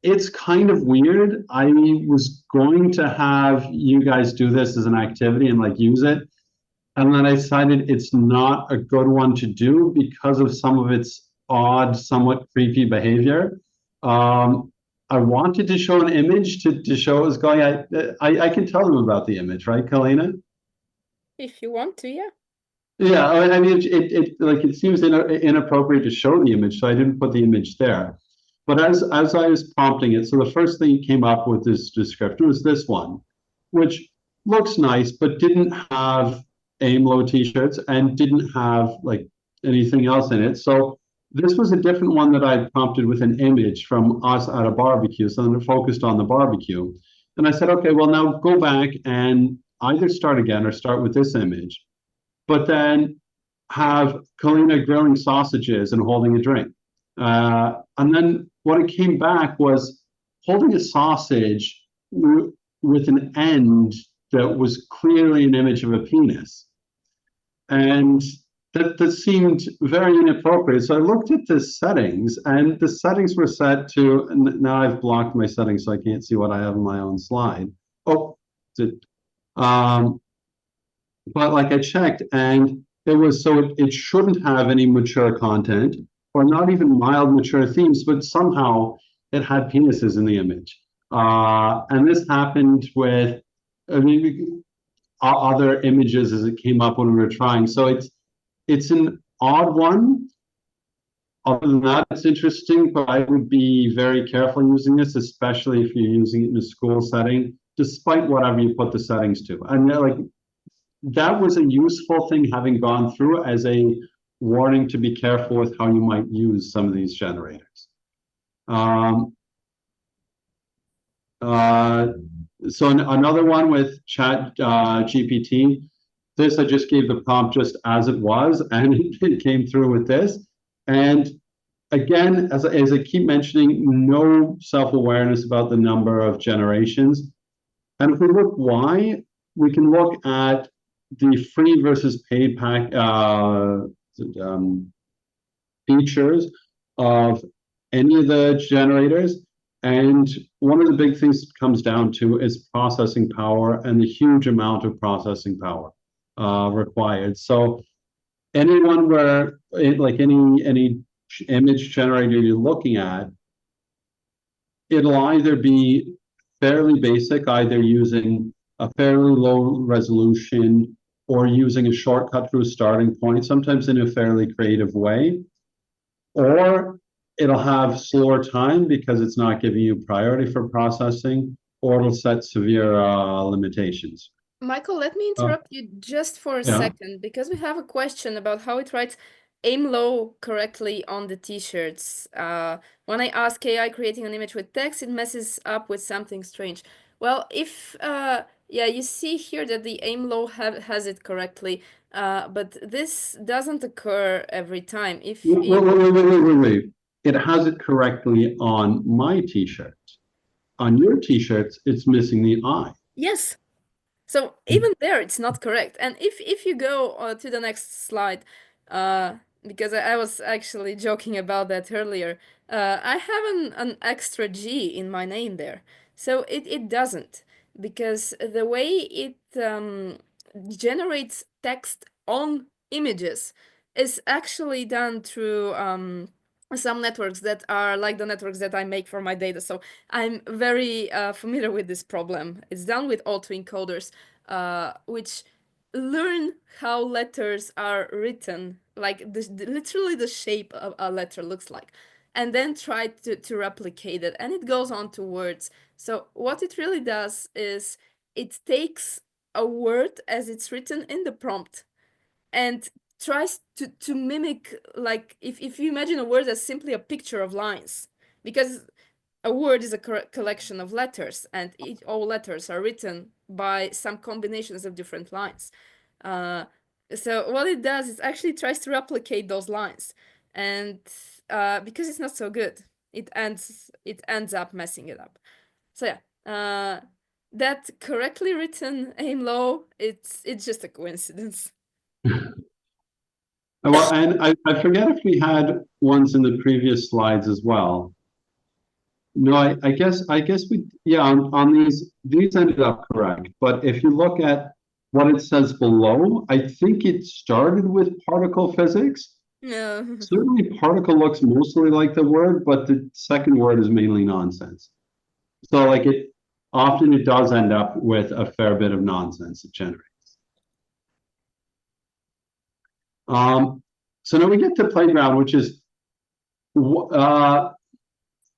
Speaker 1: It's kind of weird. I was going to have you guys do this as an activity and like use it. And then I decided it's not a good one to do because of some of its odd, somewhat creepy behavior. I wanted to show an image to show it was going. I can tell them about the image, right, Kalina?
Speaker 2: If you want to, yeah.
Speaker 1: Yeah, I mean, it seems inappropriate to show the image, so I didn't put the image there. But as I was prompting it, so the first thing it came up with this description was this one, which looks nice, but didn't have AIMLOW t-shirts and didn't have like anything else in it. So this was a different one that I prompted with an image from us at a barbecue. So then it focused on the barbecue. And I said, okay, well, now go back and either start again or start with this image, but then have Kalina grilling sausages and holding a drink. And then what it came back was holding a sausage with an end that was clearly an image of a penis. And that seemed very inappropriate. So I looked at the settings, and the settings were set to, and now I've blocked my settings so I can't see what I have on my own slide. Oh, but like I checked, and it was so it shouldn't have any mature content or not even mild mature themes, but somehow it had penises in the image. And this happened with, I mean, other images as it came up when we were trying. So it's an odd one. Other than that, it's interesting, but I would be very careful using this, especially if you're using it in a school setting, despite whatever you put the settings to. And like that was a useful thing, having gone through, as a warning to be careful with how you might use some of these generators. So another one with Chat GPT. This I just gave the prompt just as it was, and it came through with this. And again, as I keep mentioning, no self-awareness about the number of generations. And if we look why, we can look at the free versus paid features of any of the generators. And one of the big things it comes down to is processing power, and the huge amount of processing power required. So anyone where, like any image generator you're looking at, it'll either be fairly basic, either using a fairly low resolution or using a shortcut through a starting point, sometimes in a fairly creative way, or it'll have slower time because it's not giving you priority for processing, or it'll set severe limitations.
Speaker 2: Michael, let me interrupt you just for a
Speaker 1: Yeah.
Speaker 2: second, because we have a question about how it writes AIMLOW correctly on the t-shirts. When I ask AI creating an image with text, it messes up with something strange. Well, if, yeah, you see here that the AIMLOW has it correctly, but this doesn't occur every time. If
Speaker 1: Wait. It has it correctly on my t-shirts. On your t-shirts, it's missing the I.
Speaker 2: Yes. So even there, it's not correct. And if you go to the next slide, because I was actually joking about that earlier, I have an extra G in my name there. So it doesn't, because the way it generates text on images is actually done through some networks that are like the networks that I make for my data. So I'm very familiar with this problem. It's done with autoencoders, which learn how letters are written, like literally the shape of a letter looks like, and then try to replicate it. And it goes on to words. So what it really does is it takes a word as it's written in the prompt and tries to mimic, like if you imagine a word as simply a picture of lines, because a word is a collection of letters, and all letters are written by some combinations of different lines. So what it does is actually tries to replicate those lines, and because it's not so good, it ends up messing it up. So yeah, that correctly written AIMLOW, it's just a coincidence.
Speaker 1: Well, and I forget if we had ones in the previous slides as well. No, I guess we, yeah, on these ended up correct. But if you look at what it says below, I think it started with particle physics.
Speaker 2: No.
Speaker 1: Certainly particle looks mostly like the word, but the second word is mainly nonsense. So like it does end up with a fair bit of nonsense it generates. So now we get to playground, which is for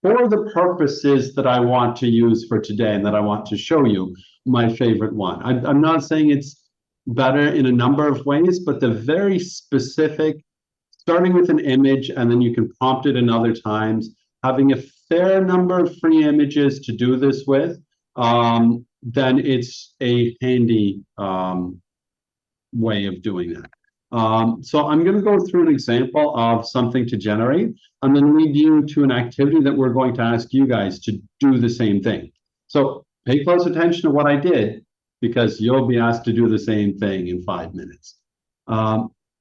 Speaker 1: the purposes that I want to use for today and that I want to show you, my favorite one. I'm not saying it's better in a number of ways, but the very specific, starting with an image and then you can prompt it in other times, having a fair number of free images to do this with, then it's a handy way of doing that. So I'm going to go through an example of something to generate and then lead you to an activity that we're going to ask you guys to do the same thing. So pay close attention to what I did, because you'll be asked to do the same thing in 5 minutes.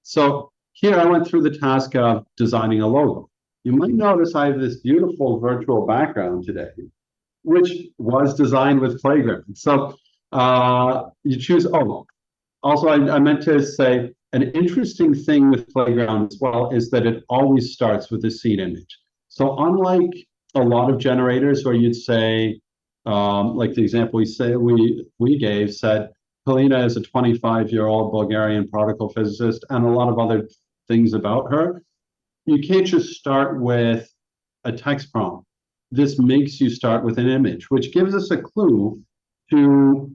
Speaker 1: So here I went through the task of designing a logo. You might notice I have this beautiful virtual background today, which was designed with Playground. So you choose, also I meant to say, an interesting thing with Playground as well is that it always starts with a seed image. So unlike a lot of generators where you'd say, like the example we gave said, Kalina is a 25-year-old Bulgarian particle physicist, and a lot of other things about her. You can't just start with a text prompt. This makes you start with an image, which gives us a clue to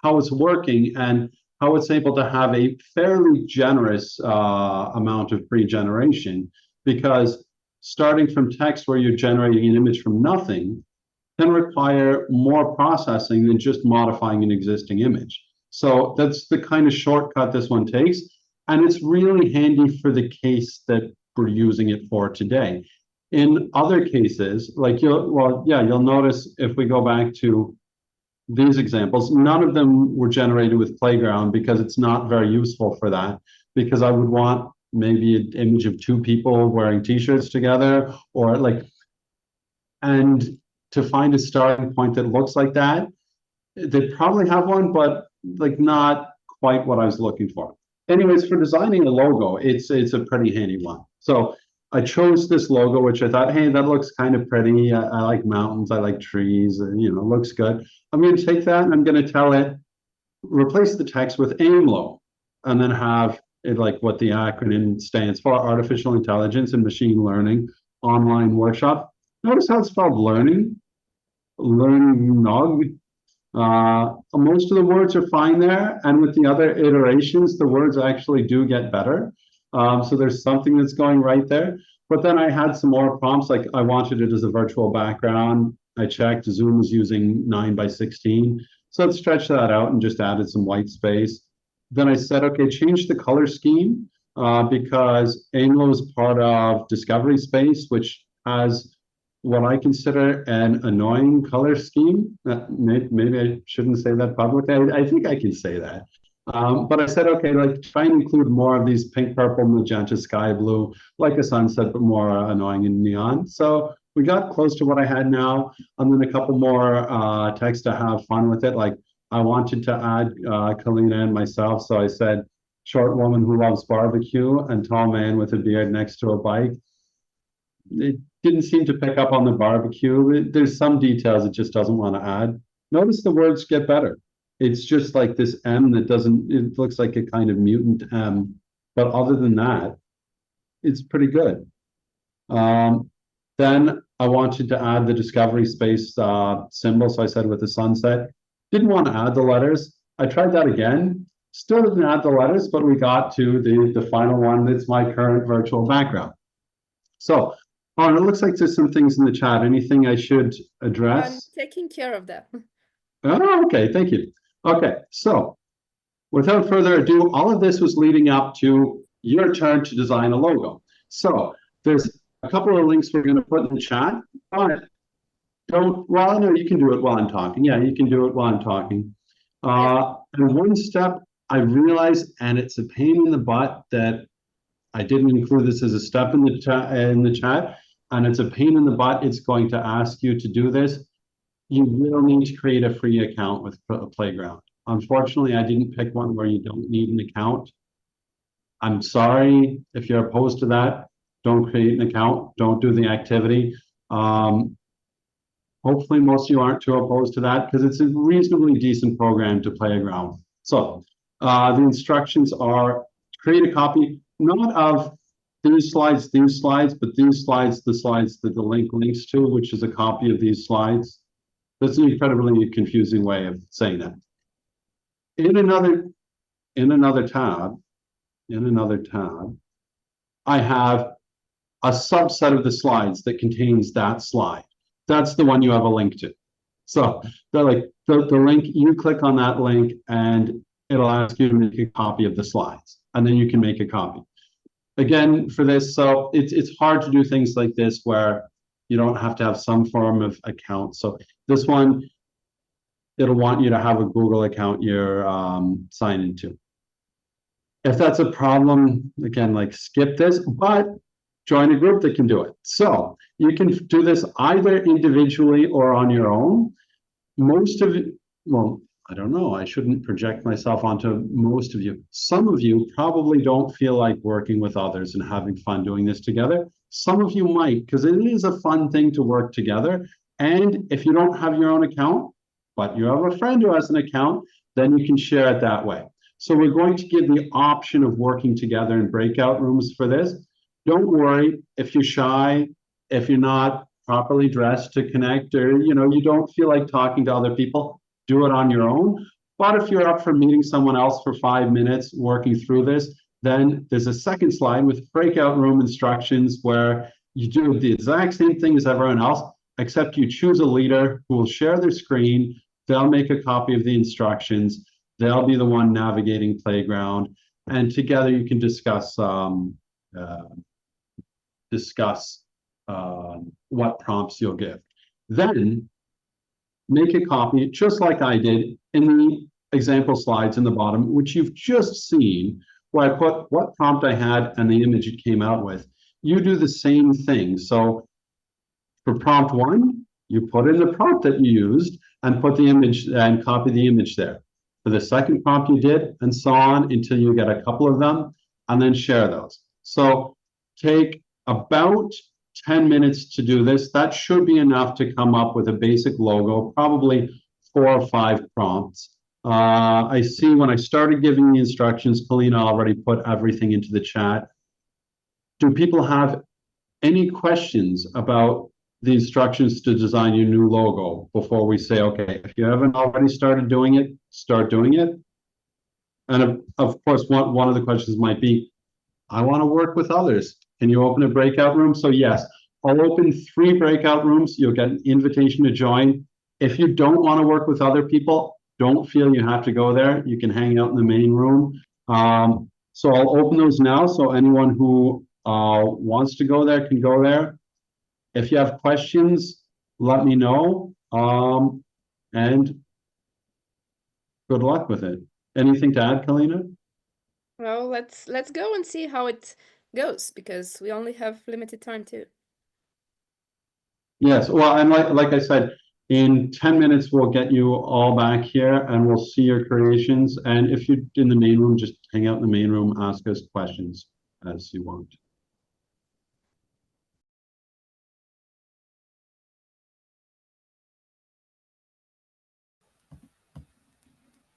Speaker 1: how it's working and how it's able to have a fairly generous amount of pre-generation, because starting from text where you're generating an image from nothing can require more processing than just modifying an existing image. So that's the kind of shortcut this one takes. And it's really handy for the case that we're using it for today. In other cases, like you'll notice if we go back to these examples, none of them were generated with Playground because it's not very useful for that, because I would want maybe an image of two people wearing t-shirts together, or like, and to find a starting point that looks like that, they probably have one, but like not quite what I was looking for. Anyways, for designing a logo, it's a pretty handy one. So I chose this logo, which I thought, hey, that looks kind of pretty. I like mountains, I like trees, and looks good. I'm going to take that and I'm going to tell it, replace the text with AIMLOW, and then have it like what the acronym stands for: Artificial Intelligence and Machine Learning Online Workshop. Notice how it's spelled learning, learning. Most of the words are fine there, and with the other iterations, the words actually do get better. So there's something that's going right there. But then I had some more prompts, like I wanted it as a virtual background. I checked, Zoom is using 9:16. So let's stretch that out and just added some white space. Then I said, okay, change the color scheme, because AIMLOW is part of Discovery Space, which has what I consider an annoying color scheme. Maybe I shouldn't say that publicly. I think I can say that. But I said, okay, like try and include more of these pink, purple, magenta, sky blue, like a sunset, but more annoying and neon. So we got close to what I had now. And then a couple more text to have fun with it. Like I wanted to add Kalina and myself. So I said, short woman who loves barbecue and tall man with a beard next to a bike. It didn't seem to pick up on the barbecue. There's some details it just doesn't want to add. Notice the words get better. It's just like this M that doesn't, it looks like a kind of mutant M. But other than that, it's pretty good. Then I wanted to add the Discovery Space symbol. So I said with the sunset. Didn't want to add the letters. I tried that again. Still didn't add the letters, but we got to the final one that's my current virtual background. So, it looks like there's some things in the chat. Anything I should address?
Speaker 2: I'm taking care of that.
Speaker 1: Oh, okay, thank you. Okay, so without further ado, all of this was leading up to your turn to design a logo. So there's a couple of links we're going to put in the chat. But well, no, you can do it while I'm talking. Yeah, you can do it while I'm talking. And one step I realized, and it's a pain in the butt that I didn't include this as a step in the chat, and it's a pain in the butt. It's going to ask you to do this. You will need to create a free account with Playground. Unfortunately, I didn't pick one where you don't need an account. I'm sorry if you're opposed to that. Don't create an account. Don't do the activity. Hopefully, most of you aren't too opposed to that because it's a reasonably decent program to play around. So the instructions are create a copy, not of these slides, but these slides, the slides that the link links to, which is a copy of these slides. That's an incredibly confusing way of saying that. In another tab, I have a subset of the slides that contains that slide. That's the one you have a link to. So the link, you click on that link and it'll ask you to make a copy of the slides, and then you can make a copy. Again, for this, so it's hard to do things like this where you don't have to have some form of account. So this one, it'll want you to have a Google account you're signed into. If that's a problem, again, like skip this, but join a group that can do it. So you can do this either individually or on your own. Most of it, well, I don't know, I shouldn't project myself onto most of you. Some of you probably don't feel like working with others and having fun doing this together. Some of you might, because it is a fun thing to work together. And if you don't have your own account, but you have a friend who has an account, then you can share it that way. So we're going to give the option of working together in breakout rooms for this. Don't worry if you're shy, if you're not properly dressed to connect, or you don't feel like talking to other people, do it on your own. But if you're up for meeting someone else for 5 minutes, working through this, then there's a second slide with breakout room instructions where you do the exact same thing as everyone else, except you choose a leader who will share their screen. They'll make a copy of the instructions. They'll be the one navigating Playground, and together you can discuss what prompts you'll give. Then make a copy, just like I did in the example slides in the bottom, which you've just seen, where I put what prompt I had and the image it came out with. You do the same thing. So for prompt 1, you put in the prompt that you used and put the image and copy the image there. For the second prompt you did, and so on until you get a couple of them, and then share those. So take about 10 minutes to do this. That should be enough to come up with a basic logo, probably 4 or 5 prompts. I see when I started giving the instructions, Kalina already put everything into the chat. Do people have any questions about the instructions to design your new logo before we say, okay, if you haven't already started doing it, start doing it? And of course, one of the questions might be, I want to work with others. Can you open a breakout room? So yes, I'll open 3 breakout rooms. You'll get an invitation to join. If you don't want to work with other people, don't feel you have to go there. You can hang out in the main room. So I'll open those now. So anyone who wants to go there can go there. If you have questions, let me know. And good luck with it. Anything to add, Kalina?
Speaker 2: Well, let's go and see how it goes, because we only have limited time too.
Speaker 1: Yes, well, and like I said, in 10 minutes, we'll get you all back here and we'll see your creations. And if you're in the main room, just hang out in the main room, ask us questions as you want.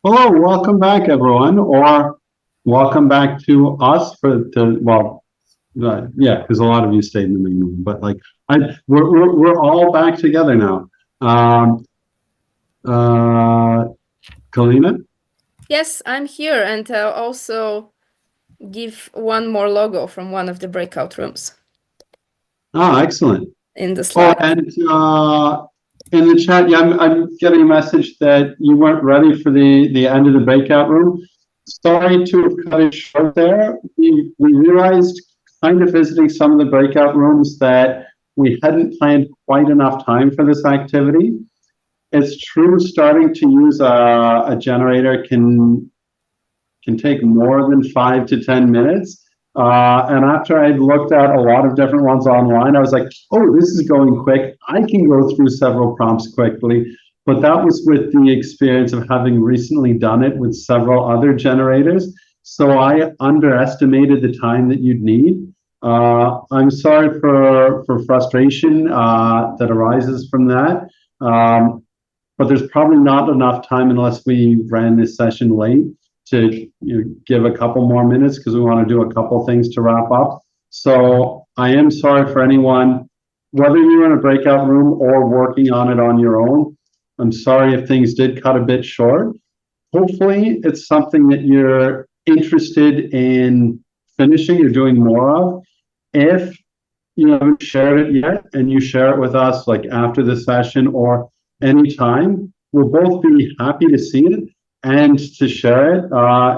Speaker 1: Hello, welcome back, everyone, or welcome back to us yeah, because a lot of you stayed in the main room, but like we're all back together now. Kalina?
Speaker 2: Yes, I'm here, and I'll also give one more logo from one of the breakout rooms
Speaker 1: Oh, excellent.
Speaker 2: in the slide.
Speaker 1: And in the chat, yeah, I'm getting a message that you weren't ready for the end of the breakout room. Sorry to cut it short there. We realized, kind of visiting some of the breakout rooms, that we hadn't planned quite enough time for this activity. It's true, starting to use a generator can take more than 5 to 10 minutes. And after I looked at a lot of different ones online, I was like, oh, this is going quick. I can go through several prompts quickly. But that was with the experience of having recently done it with several other generators. So I underestimated the time that you'd need. I'm sorry for frustration that arises from that. But there's probably not enough time, unless we ran this session late, to give a couple more minutes, because we want to do a couple things to wrap up. So I am sorry for anyone, whether you're in a breakout room or working on it on your own. I'm sorry if things did cut a bit short. Hopefully it's something that you're interested in finishing or doing more of. If you haven't shared it yet and you share it with us like after the session or anytime, we'll both be happy to see it and to share it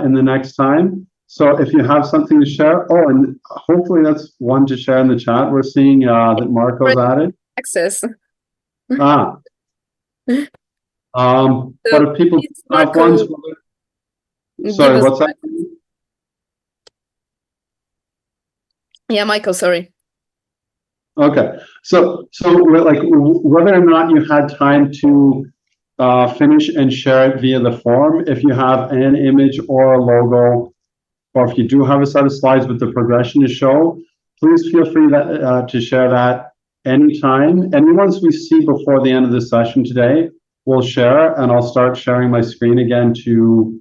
Speaker 1: in the next time. So if you have something to share, oh, and hopefully that's one to share in the chat. We're seeing that Marco's added.
Speaker 2: Access.
Speaker 1: But if people have ones, sorry, what's that?
Speaker 2: Yeah, Michael, sorry.
Speaker 1: Okay, so like whether or not you had time to finish and share it via the form. If you have an image or a logo, or if you do have a set of slides with the progression to show, please feel free to share that anytime. Any ones we see before the end of the session today, we'll share, and I'll start sharing my screen again to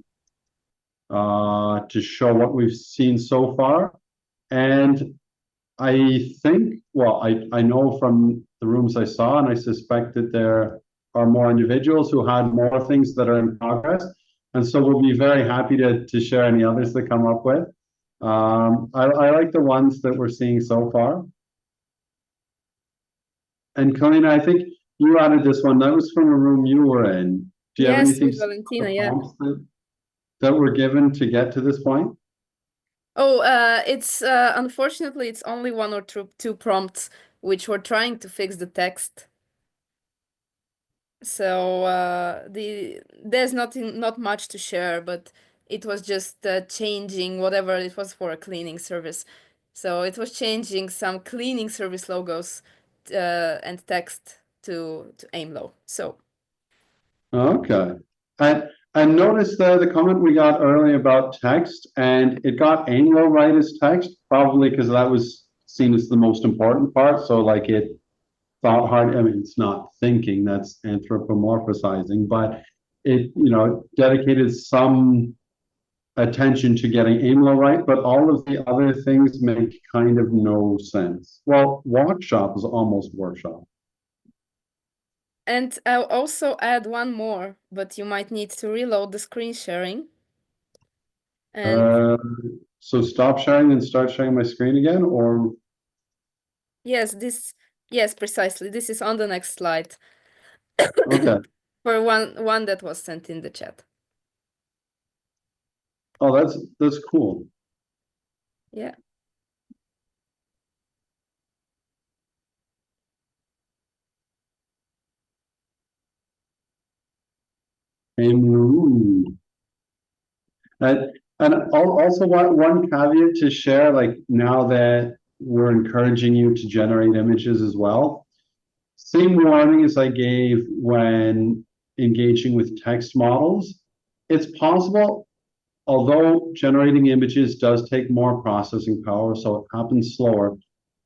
Speaker 1: show what we've seen so far. And I think, well, I know from the rooms I saw, and I suspect that there are more individuals who had more things that are in progress. And so we'll be very happy to share any others that come up with. I like the ones that we're seeing so far. And Kalina, I think you added this one. That was from a room you were in. Do you have
Speaker 2: Yes,
Speaker 1: anything
Speaker 2: with Valentina,
Speaker 1: the
Speaker 2: yeah.
Speaker 1: prompts that were given to get to this point?
Speaker 2: Oh, it's unfortunately it's only one or two prompts which were trying to fix the text. So there's not much to share, but it was just changing whatever it was for a cleaning service. So it was changing some cleaning service logos and text to AIMLOW. So
Speaker 1: Okay. And notice the comment we got earlier about text, and it got AIMLOW right as text, probably because that was seen as the most important part. So like it thought hard. I mean, it's not thinking, that's anthropomorphizing, but it, dedicated some attention to getting AIMLOW right, but all of the other things make kind of no sense. Well, workshop is almost workshop.
Speaker 2: and I'll also add one more, but you might need to reload the screen sharing. And
Speaker 1: So stop sharing and start sharing my screen again, or
Speaker 2: yes, precisely. This is on the next slide.
Speaker 1: okay.
Speaker 2: For one that was sent in the chat.
Speaker 1: Oh, that's cool.
Speaker 2: Yeah.
Speaker 1: And also one caveat to share, like now that we're encouraging you to generate images as well, same warning as I gave when engaging with text models. It's possible, although generating images does take more processing power, so it happens slower,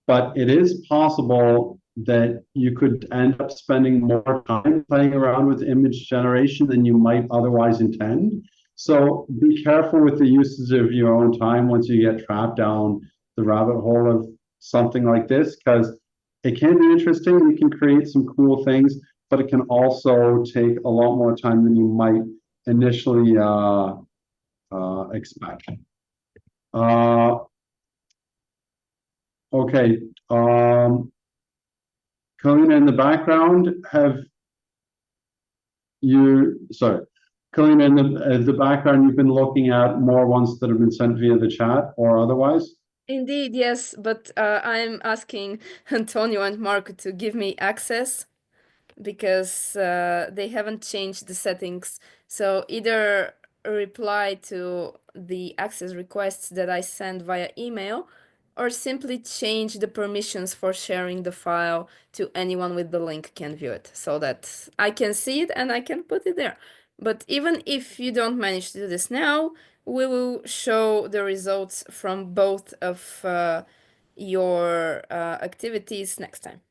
Speaker 1: but it is possible that you could end up spending more time playing around with image generation than you might otherwise intend. So be careful with the usage of your own time once you get trapped down the rabbit hole of something like this, because it can be interesting. You can create some cool things, but it can also take a lot more time than you might initially expect. Okay. Kalina, in the background, Kalina, in the background, you've been looking at more ones that have been sent via the chat or otherwise?
Speaker 2: Indeed, yes, but I'm asking Antonio and Marco to give me access because they haven't changed the settings. So either reply to the access requests that I send via email, or simply change the permissions for sharing the file to anyone with the link can view it, so that I can see it and I can put it there. But even if you don't manage to do this now, we will show the results from both of your activities next time.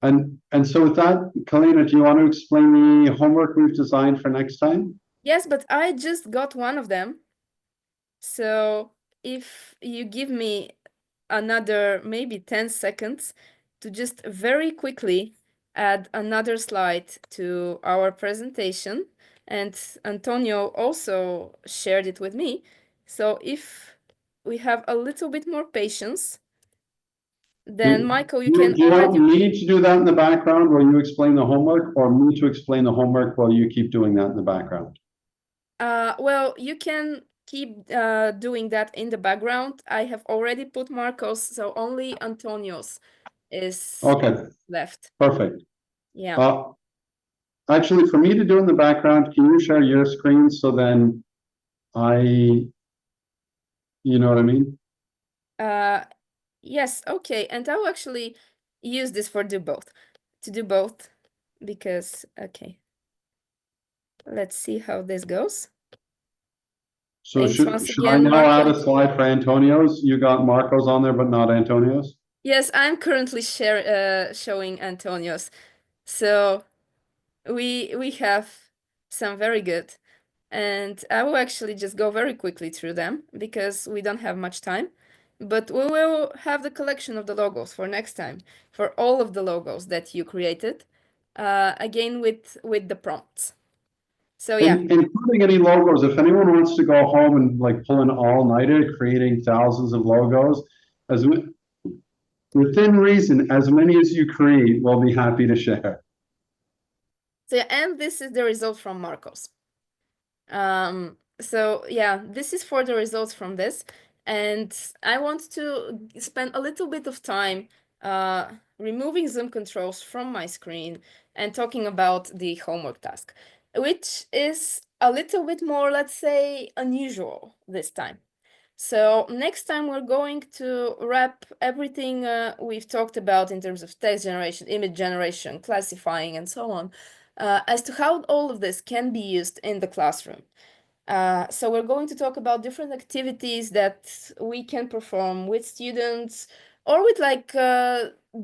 Speaker 1: And so with that, Kalina, do you want to explain the homework we've designed for next time?
Speaker 2: Yes, but I just got one of them. So if you give me another maybe 10 seconds to just very quickly add another slide to our presentation, and Antonio also shared it with me. So if we have a little bit more patience, then Michael, you can
Speaker 1: Do you want
Speaker 2: already.
Speaker 1: me to do that in the background while you explain the homework, or me to explain the homework while you keep doing that in the background?
Speaker 2: Well, you can keep doing that in the background. I have already put Marco's, so only Antonio's is
Speaker 1: Okay,
Speaker 2: left.
Speaker 1: perfect.
Speaker 2: Yeah.
Speaker 1: Actually, for me to do in the background, can you share your screen so then you know what I mean?
Speaker 2: Yes, okay. And I'll actually use this for to do both. because, okay, let's see how this goes.
Speaker 1: So
Speaker 2: Thanks once
Speaker 1: should I
Speaker 2: again,
Speaker 1: now add
Speaker 2: Marco.
Speaker 1: a slide for Antonio's? You got Marco's on there, but not Antonio's?
Speaker 2: Yes, I'm currently showing Antonio's. So we have some very good, and I will actually just go very quickly through them because we don't have much time. But we will have the collection of the logos for next time, for all of the logos that you created, again with the prompts. So yeah.
Speaker 1: Including any logos, if anyone wants to go home and like pull an all-nighter creating thousands of logos, as within reason, as many as you create, we'll be happy to share.
Speaker 2: So yeah, and this is the result from Marcos. So yeah, this is for the results from this, and I want to spend a little bit of time removing Zoom controls from my screen and talking about the homework task, which is a little bit more, let's say, unusual this time. So next time we're going to wrap everything we've talked about in terms of text generation, image generation, classifying, and so on, as to how all of this can be used in the classroom. So we're going to talk about different activities that we can perform with students or with like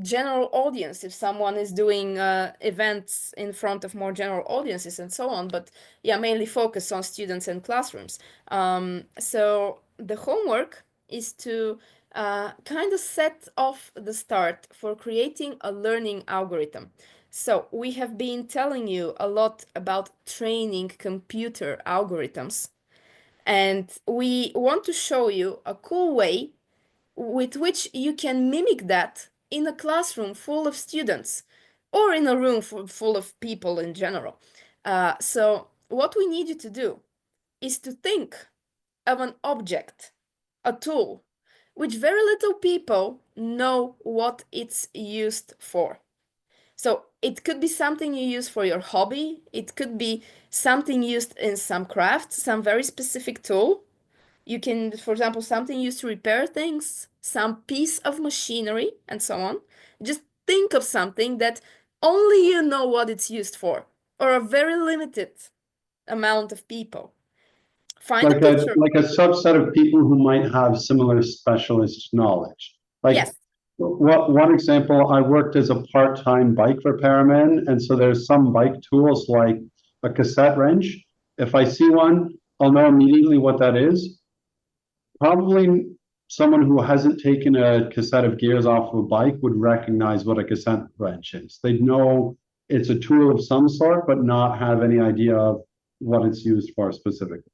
Speaker 2: general audience if someone is doing events in front of more general audiences and so on. But yeah, mainly focus on students and classrooms. So the homework is to kind of set off the start for creating a learning algorithm. So we have been telling you a lot about training computer algorithms, and we want to show you a cool way with which you can mimic that in a classroom full of students or in a room full of people in general. So what we need you to do is to think of an object, a tool, which very little people know what it's used for. So it could be something you use for your hobby. It could be something used in some craft, some very specific tool. You can, for example, something used to repair things, some piece of machinery, and so on. Just think of something that only you know what it's used for, or a very limited amount of people. Find a picture.
Speaker 1: Like a subset of people who might have similar specialist knowledge. Like
Speaker 2: Yes.
Speaker 1: one example, I worked as a part-time bike repairman, and so there's some bike tools like a cassette wrench. If I see one, I'll know immediately what that is. Probably someone who hasn't taken a cassette of gears off of a bike would recognize what a cassette wrench is. They'd know it's a tool of some sort, but not have any idea of what it's used for specifically.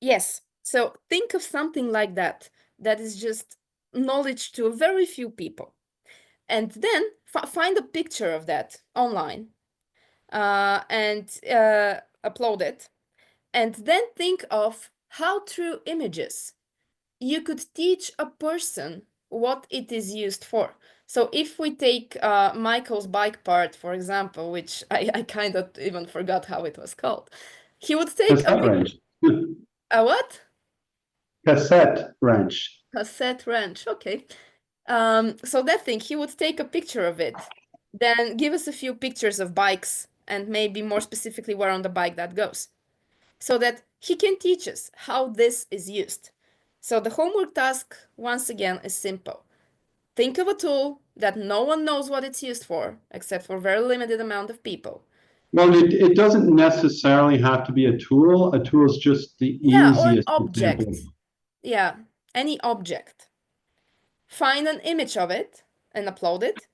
Speaker 2: Yes. So think of something like that, that is just knowledge to very few people. And then find a picture of that online and upload it. And then think of how through images you could teach a person what it is used for. So if we take Michael's bike part, for example, which I kind of even forgot how it was called, he would take a
Speaker 1: Cassette wrench.
Speaker 2: a what?
Speaker 1: Cassette wrench.
Speaker 2: Cassette wrench. Okay. So that thing, he would take a picture of it, then give us a few pictures of bikes and maybe more specifically where on the bike that goes, so that he can teach us how this is used. So the homework task, once again, is simple. Think of a tool that no one knows what it's used for, except for a very limited amount of people.
Speaker 1: Well, it doesn't necessarily have to be a tool. A tool is just the
Speaker 2: Yeah, or an
Speaker 1: easiest example.
Speaker 2: object. Yeah, any object. Find an image of it and upload it.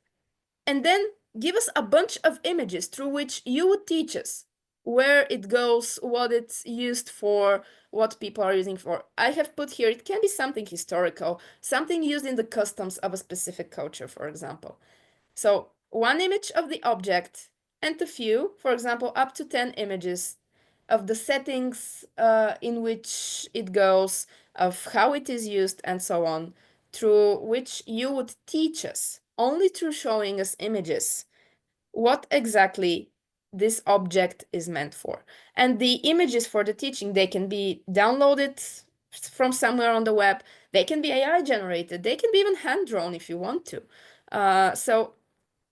Speaker 2: And then give us a bunch of images through which you would teach us where it goes, what it's used for, what people are using for. I have put here, it can be something historical, something used in the customs of a specific culture, for example. So one image of the object and a few, for example, up to 10 images of the settings in which it goes, of how it is used, and so on, through which you would teach us, only through showing us images, what exactly this object is meant for. And the images for the teaching, they can be downloaded from somewhere on the web, they can be AI generated, they can be even hand drawn if you want to. So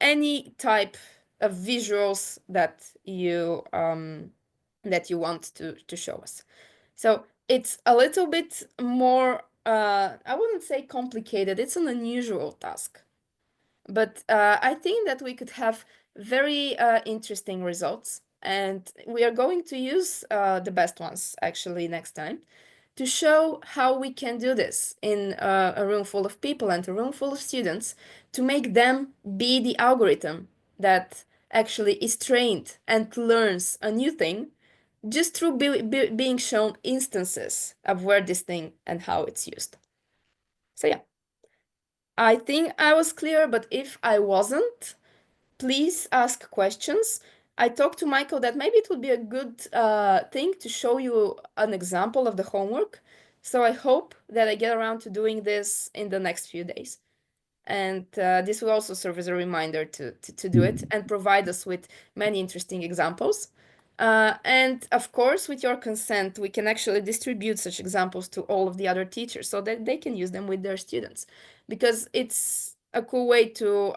Speaker 2: any type of visuals that you want to show us. So it's a little bit more, I wouldn't say complicated, it's an unusual task. But I think that we could have very interesting results, and we are going to use the best ones actually next time to show how we can do this in a room full of people and a room full of students to make them be the algorithm that actually is trained and learns a new thing just through being shown instances of where this thing and how it's used. So yeah, I think I was clear, but if I wasn't, please ask questions. I talked to Michael that maybe it would be a good thing to show you an example of the homework. So I hope that I get around to doing this in the next few days. And this will also serve as a reminder to do it and provide us with many interesting examples. And of course, with your consent, we can actually distribute such examples to all of the other teachers so that they can use them with their students, because it's a cool way to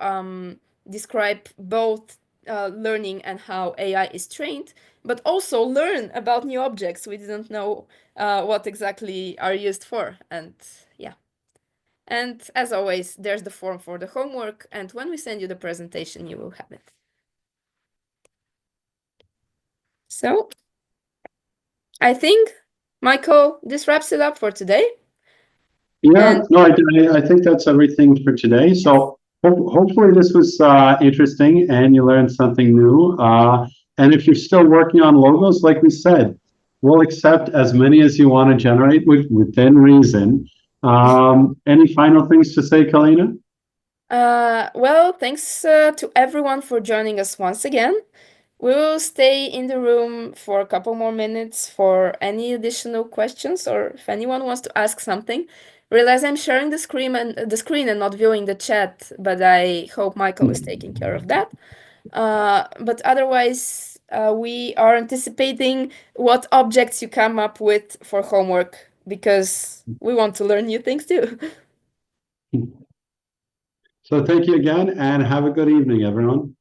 Speaker 2: describe both learning and how AI is trained, but also learn about new objects we didn't know what exactly are used for. And yeah. And as always, there's the form for the homework, and when we send you the presentation, you will have it. So I think, Michael, this wraps it up for today.
Speaker 1: Yeah,
Speaker 2: And
Speaker 1: no, I think that's everything for today. So hopefully this was interesting and you learned something new. And if you're still working on logos, like we said, we'll accept as many as you want to generate within reason. Any final things to say, Kalina?
Speaker 2: well, thanks to everyone for joining us once again. We will stay in the room for a couple more minutes for any additional questions, or if anyone wants to ask something. Realize I'm sharing the screen and not viewing the chat, but I hope Michael is taking care of that. But otherwise, we are anticipating what objects you come up with for homework, because we want to learn new things too.
Speaker 1: So thank you again and have a good evening, everyone.